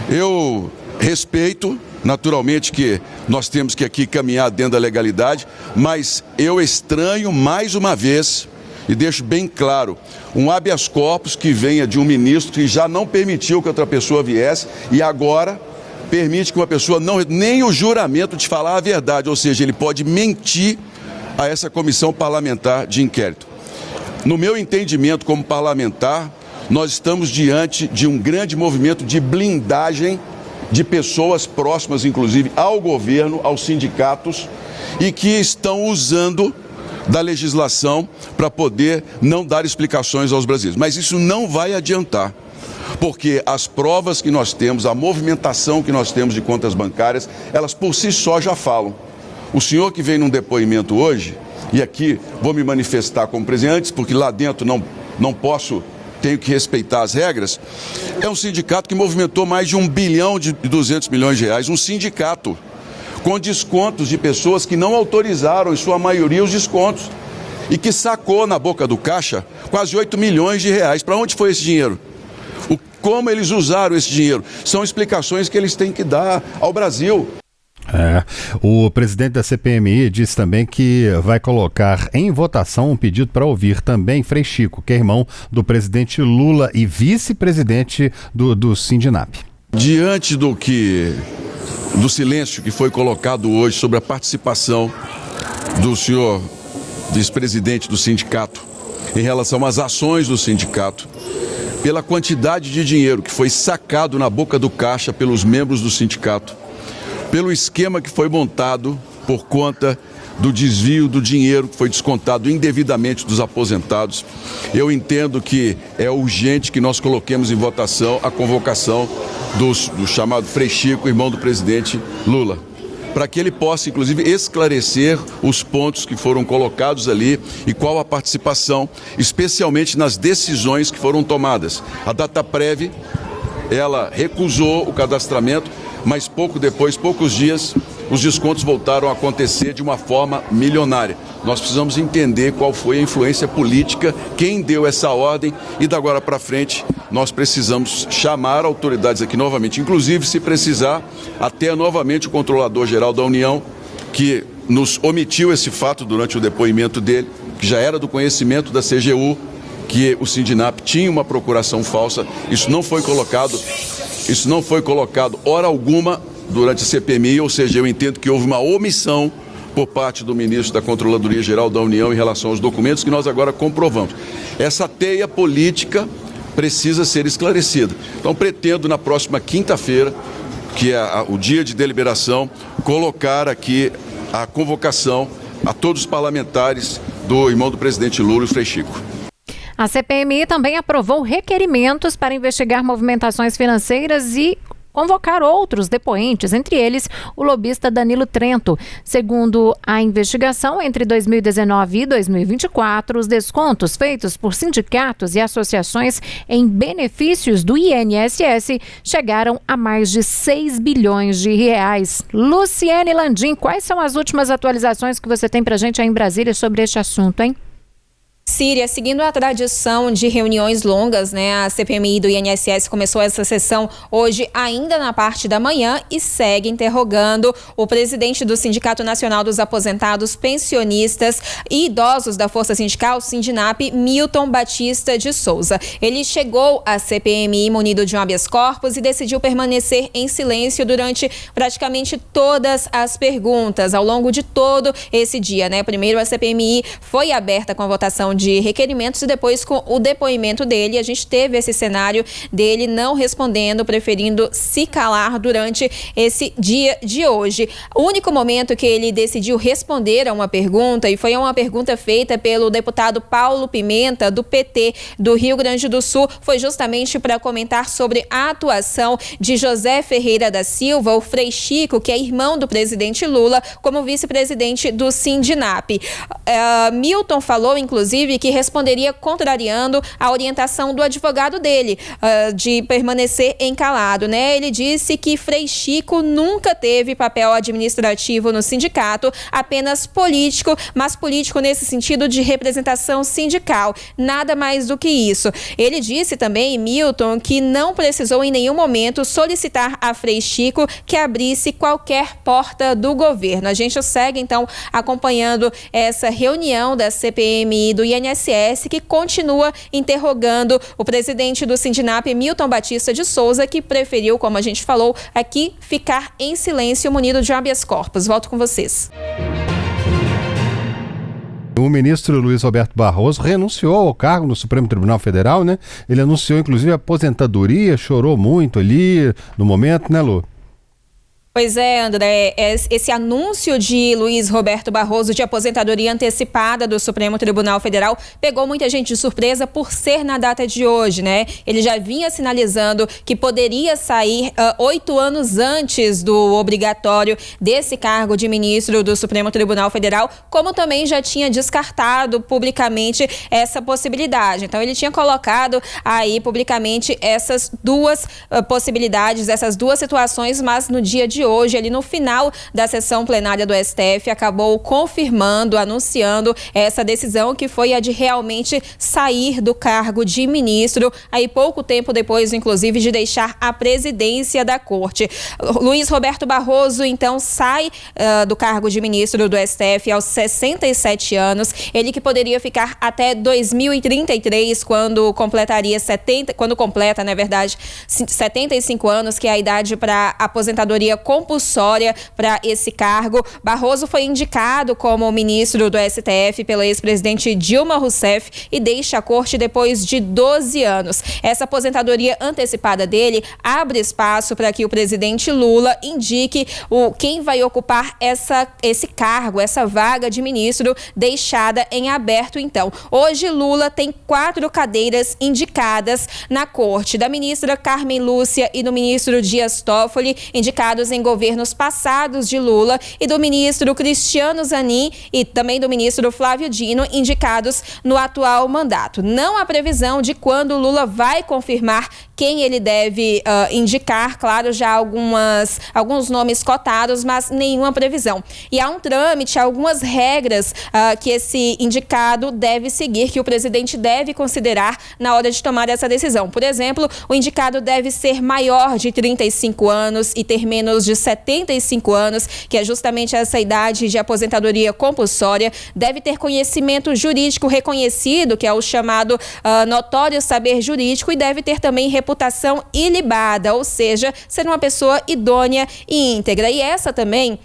Eu respeito Naturalmente que nós temos que aqui caminhar dentro da legalidade, mas eu estranho mais uma vez, e deixo bem claro, um habeas corpus que venha de um ministro que já não permitiu que outra pessoa viesse e agora permite que uma pessoa nem o juramento de falar a verdade, ou seja, ele pode mentir a essa comissão parlamentar de inquérito. No meu entendimento como parlamentar, nós estamos diante de um grande movimento de blindagem de pessoas próximas, inclusive, ao governo, aos sindicatos, e que estão usando da legislação para poder não dar explicações aos brasileiros. Mas isso não vai adiantar, porque as provas que nós temos, a movimentação que nós temos de contas bancárias, elas por si só já falam. O senhor que vem num depoimento hoje, e aqui vou me manifestar como presidente, porque lá dentro não posso, tenho que respeitar as regras, é um sindicato que movimentou mais de 1 bilhão e 200 milhões de reais, um sindicato com descontos de pessoas que não autorizaram, em sua maioria, os descontos, e que sacou na boca do caixa quase 8 milhões de reais. Para onde foi esse dinheiro? Como eles usaram esse dinheiro? São explicações que eles têm que dar ao Brasil. O presidente da CPMI disse também que vai colocar em votação um pedido para ouvir também Frei Chico, que é irmão do presidente Lula e vice-presidente do Sindinap. Diante do silêncio que foi colocado hoje sobre a participação do senhor vice-presidente do sindicato em relação às ações do sindicato, pela quantidade de dinheiro que foi sacado na boca do caixa pelos membros do sindicato, pelo esquema que foi montado por conta do desvio do dinheiro que foi descontado indevidamente dos aposentados, eu entendo que é urgente que nós coloquemos em votação a convocação do chamado Frei Chico, irmão do presidente Lula, para que ele possa, inclusive, esclarecer os pontos que foram colocados ali e qual a participação, especialmente nas decisões que foram tomadas. A Dataprev, ela recusou o cadastramento, mas poucos dias, os descontos voltaram a acontecer de uma forma milionária. Nós precisamos entender qual foi a influência política, quem deu essa ordem, e da agora para frente nós precisamos chamar autoridades aqui novamente, inclusive, se precisar, até novamente o Controlador-Geral da União, que nos omitiu esse fato durante o depoimento dele, que já era do conhecimento da CGU, que o Sindinap tinha uma procuração falsa. Isso não foi colocado hora alguma durante a CPMI, ou seja, eu entendo que houve uma omissão por parte do ministro da Controladoria-Geral da União em relação aos documentos que nós agora comprovamos. Essa teia política precisa ser esclarecida. Então, pretendo na próxima quinta-feira, que é o dia de deliberação, colocar aqui a convocação a todos os parlamentares do irmão do presidente Lula e Frei Chico. A CPMI também aprovou requerimentos para investigar movimentações financeiras e convocar outros depoentes, entre eles o lobista Danilo Trento. Segundo a investigação, entre 2019 e 2024, os descontos feitos por sindicatos e associações em benefícios do INSS chegaram a mais de 6 bilhões de reais. Luciene Landim, quais são as últimas atualizações que você tem para a gente aí em Brasília sobre este assunto, hein? Síria, seguindo a tradição de reuniões longas, a CPMI do INSS começou essa sessão hoje ainda na parte da manhã e segue interrogando o presidente do Sindicato Nacional dos Aposentados, Pensionistas e Idosos da Força Sindical, Sindinap, Milton Batista de Souza. Ele chegou à CPMI munido de um habeas corpus e decidiu permanecer em silêncio durante praticamente todas as perguntas ao longo de todo esse dia, Primeiro a CPMI foi aberta com a votação de requerimentos e depois com o depoimento dele. A gente teve esse cenário dele não respondendo, preferindo se calar durante esse dia de hoje. O único momento que ele decidiu responder a uma pergunta, e foi uma pergunta feita pelo deputado Paulo Pimenta, do PT do Rio Grande do Sul, foi justamente para comentar sobre a atuação de José Ferreira da Silva, o Frei Chico, que é irmão do presidente Lula, como vice-presidente do Sindinap. Milton falou, inclusive, que responderia contrariando a orientação do advogado dele de permanecer calado, né? Ele disse que Frei Chico nunca teve papel administrativo no sindicato, apenas político, mas político nesse sentido de representação sindical, nada mais do que isso. Ele disse também, Milton, que não precisou em nenhum momento solicitar a Frei Chico que abrisse qualquer porta do governo. A gente segue, então, acompanhando essa reunião da CPMI do INSS, que continua interrogando o presidente do Sindinap, Milton Batista de Souza, que preferiu, como a gente falou aqui, ficar em silêncio munido de habeas corpus. Volto com vocês. O ministro Luiz Roberto Barroso renunciou ao cargo no Supremo Tribunal Federal, né? Ele anunciou, inclusive, a aposentadoria, chorou muito ali no momento, né, Lu? Pois é, André, esse anúncio de Luiz Roberto Barroso de aposentadoria antecipada do Supremo Tribunal Federal pegou muita gente de surpresa por ser na data de hoje, né? Ele já vinha sinalizando que poderia sair 8 anos antes do obrigatório desse cargo de ministro do Supremo Tribunal Federal, como também já tinha descartado publicamente essa possibilidade. Então, ele tinha colocado aí publicamente essas duas possibilidades, essas duas situações, mas no dia de hoje, ali no final da sessão plenária do STF, acabou confirmando, anunciando essa decisão, que foi a de realmente sair do cargo de ministro, aí pouco tempo depois, inclusive, de deixar a presidência da corte. Luiz Roberto Barroso, então, sai do cargo de ministro do STF aos 67 anos, ele que poderia ficar até 2033, quando completa, na verdade, 75 anos, que é a idade para aposentadoria compulsória para esse cargo. Barroso foi indicado como ministro do STF pela ex-presidente Dilma Rousseff e deixa a corte depois de 12 anos. Essa aposentadoria antecipada dele abre espaço para que o presidente Lula indique quem vai ocupar esse cargo, essa vaga de ministro deixada em aberto, então. Hoje, Lula tem 4 cadeiras indicadas na corte, da ministra Carmen Lúcia e do ministro Dias Toffoli, indicados em governos passados de Lula, e do ministro Cristiano Zanin e também do ministro Flávio Dino, indicados no atual mandato. Não há previsão de quando Lula vai confirmar quem ele deve indicar, claro, já alguns nomes cotados, mas nenhuma previsão. E há um trâmite, algumas regras que esse indicado deve seguir, que o presidente deve considerar na hora de tomar essa decisão. Por exemplo, o indicado deve ser maior de 35 anos e ter menos de 75 anos, que é justamente essa idade de aposentadoria compulsória, deve ter conhecimento jurídico reconhecido, que é o chamado notório saber jurídico, e deve ter também reputação ilibada, ou seja, ser uma pessoa idônea e íntegra. E essa também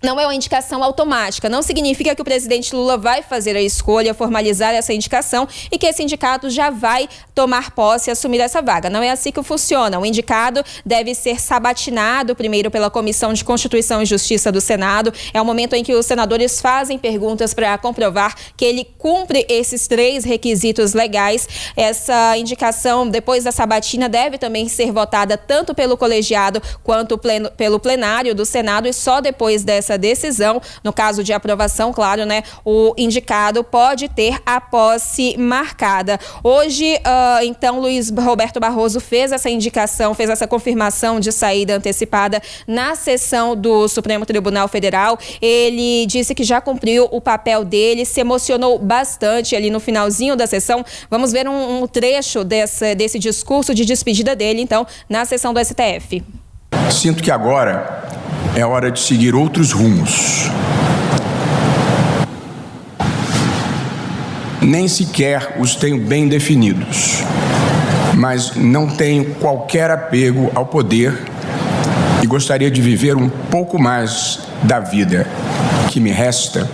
não é uma indicação automática, não significa que o presidente Lula vai fazer a escolha, formalizar essa indicação e que esse indicado já vai tomar posse e assumir essa vaga. Não é assim que funciona. O indicado deve ser sabatinado primeiro pela Comissão de Constituição e Justiça do Senado. É o momento em que os senadores fazem perguntas para comprovar que ele cumpre esses 3 requisitos legais. Essa indicação, depois da sabatina, deve também ser votada tanto pelo colegiado quanto pelo plenário do Senado, e só depois dessa decisão, no caso de aprovação, claro, né, o indicado pode ter a posse marcada. Hoje, então, Luiz Roberto Barroso fez essa indicação, fez essa confirmação de saída antecipada na sessão do Supremo Tribunal Federal. Ele disse que já cumpriu o papel dele, se emocionou bastante ali no finalzinho da sessão. Vamos ver um trecho desse discurso de despedida dele, então, na sessão do STF. Sinto que agora é hora de seguir outros rumos. Nem sequer os tenho bem definidos, mas não tenho qualquer apego ao poder e gostaria de viver um pouco mais da vida que me resta.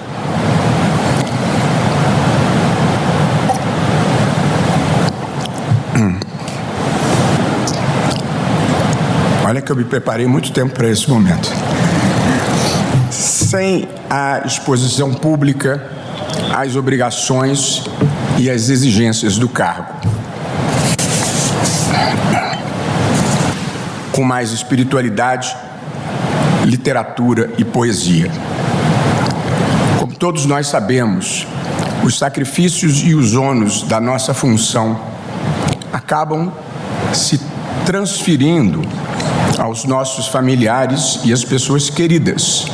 Olha que eu me preparei muito tempo para esse momento. Sem a exposição pública, as obrigações e as exigências do cargo. Com mais espiritualidade, literatura e poesia. Como todos nós sabemos, os sacrifícios e os ônus da nossa função acabam se transferindo aos nossos familiares e às pessoas queridas.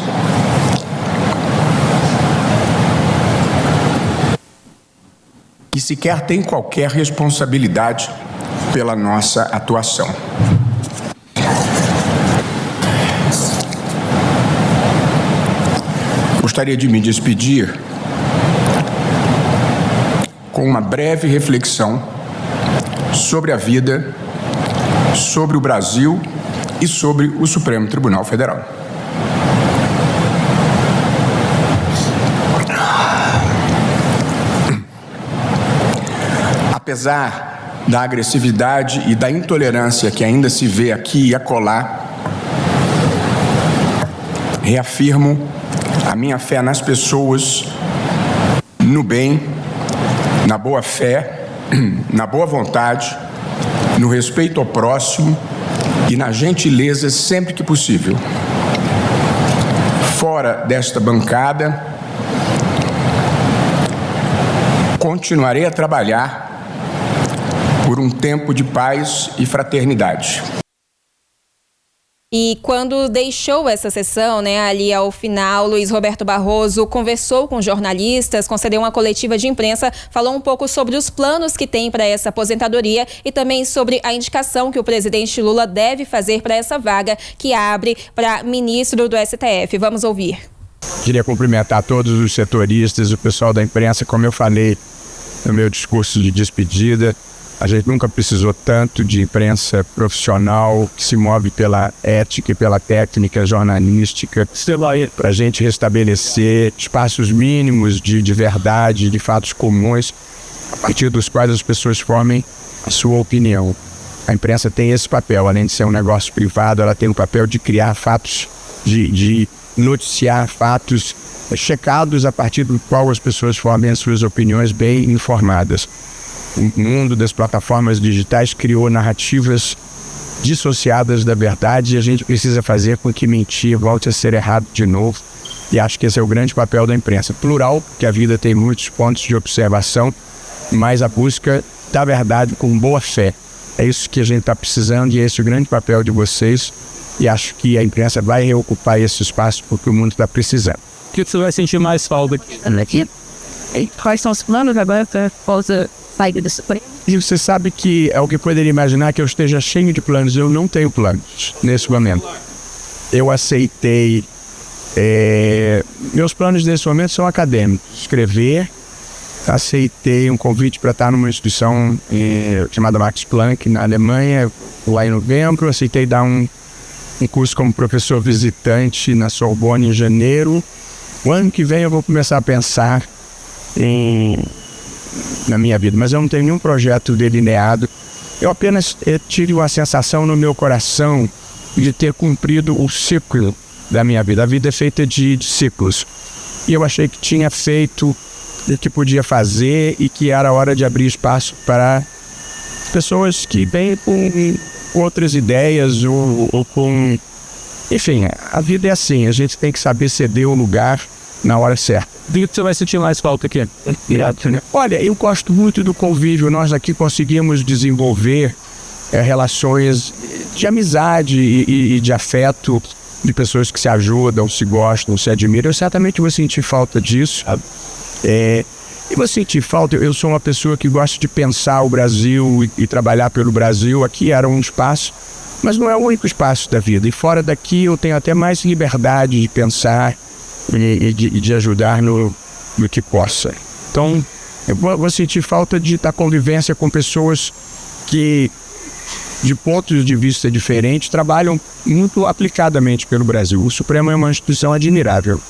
Que sequer têm qualquer responsabilidade pela nossa atuação. Gostaria de me despedir com uma breve reflexão sobre a vida, sobre o Brasil e sobre o Supremo Tribunal Federal. Apesar da agressividade e da intolerância que ainda se vê aqui e acolá, reafirmo a minha fé nas pessoas, no bem, na boa fé, na boa vontade, no respeito ao próximo e na gentileza sempre que possível. Fora desta bancada, continuarei a trabalhar por um tempo de paz e fraternidade. E quando deixou essa sessão, ali ao final, Luiz Roberto Barroso conversou com jornalistas, concedeu uma coletiva de imprensa, falou um pouco sobre os planos que tem para essa aposentadoria e também sobre a indicação que o presidente Lula deve fazer para essa vaga que abre para ministro do STF. Vamos ouvir. Queria cumprimentar todos os setoristas, o pessoal da imprensa, como eu falei no meu discurso de despedida. A gente nunca precisou tanto de imprensa profissional que se move pela ética e pela técnica jornalística para a gente restabelecer espaços mínimos de verdade, de fatos comuns, a partir dos quais as pessoas formem a sua opinião. A imprensa tem esse papel, além de ser um negócio privado, ela tem o papel de criar fatos, de noticiar fatos checados a partir do qual as pessoas formem as suas opiniões bem informadas. O mundo das plataformas digitais criou narrativas dissociadas da verdade e a gente precisa fazer com que mentir volte a ser errado de novo. E acho que esse é o grande papel da imprensa. Plural, porque a vida tem muitos pontos de observação, mas a busca da verdade com boa fé. É isso que a gente está precisando e esse é o grande papel de vocês. E acho que a imprensa vai reocupar esse espaço porque o mundo está precisando. O que você vai sentir mais falta aqui? Quais são os planos agora para saída do Supremo? E você sabe que é o que poderia imaginar que eu esteja cheio de planos. Eu não tenho planos nesse momento. Eu aceitei... meus planos nesse momento são acadêmicos. Escrever. Aceitei um convite para estar numa instituição chamada Max Planck, na Alemanha, lá em novembro. Aceitei dar um curso como professor visitante na Sorbonne em janeiro. O ano que vem eu vou começar a pensar na minha vida, mas eu não tenho nenhum projeto delineado. Eu apenas tive uma sensação no meu coração de ter cumprido o ciclo da minha vida. A vida é feita de ciclos. E eu achei que tinha feito o que podia fazer e que era hora de abrir espaço para pessoas que vêm com outras ideias ou com... Enfim, a vida é assim, a gente tem que saber ceder o lugar na hora certa. O que você vai sentir mais falta aqui? Olha, eu gosto muito do convívio. Nós aqui conseguimos desenvolver relações de amizade e de afeto, de pessoas que se ajudam, se gostam, se admiram. Eu certamente vou sentir falta disso. E vou sentir falta, eu sou uma pessoa que gosta de pensar o Brasil e trabalhar pelo Brasil. Aqui era um espaço, mas não é o único espaço da vida. E fora daqui eu tenho até mais liberdade de pensar e de ajudar no que possa. Então, eu vou sentir falta de estar convivência com pessoas que, de pontos de vista diferentes, trabalham muito aplicadamente pelo Brasil. O Supremo é uma instituição admirável.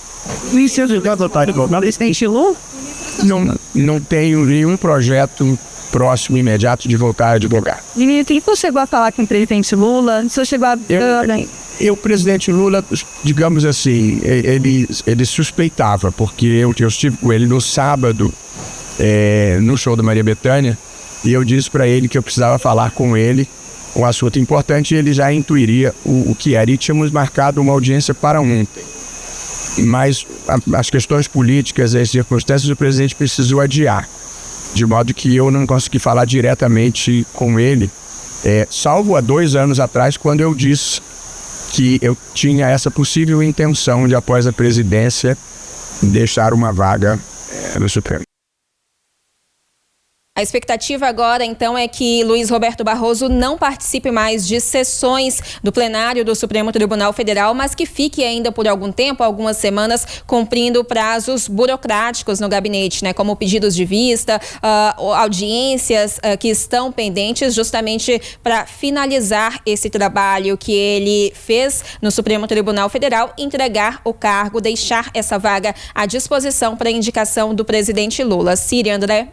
Não tenho nenhum projeto próximo, imediato, de voltar a advogar. E você chegou a falar com o presidente Lula? Você chegou a... O presidente Lula, digamos assim, ele suspeitava, porque eu estive com ele no sábado, no show da Maria Bethânia, e eu disse para ele que eu precisava falar com ele um assunto importante, e ele já intuiria o que era, e tínhamos marcado uma audiência para ontem. mas as questões políticas e as circunstâncias o presidente precisou adiar, de modo que eu não consegui falar diretamente com ele, salvo há 2 anos atrás, quando eu disse que eu tinha essa possível intenção de, após a presidência, deixar uma vaga no Supremo. A expectativa agora, então, é que Luiz Roberto Barroso não participe mais de sessões do plenário do Supremo Tribunal Federal, mas que fique ainda por algum tempo, algumas semanas, cumprindo prazos burocráticos no gabinete, né? Como pedidos de vista, audiências que estão pendentes, justamente para finalizar esse trabalho que ele fez no Supremo Tribunal Federal, entregar o cargo, deixar essa vaga à disposição para indicação do presidente Lula. Síria, André.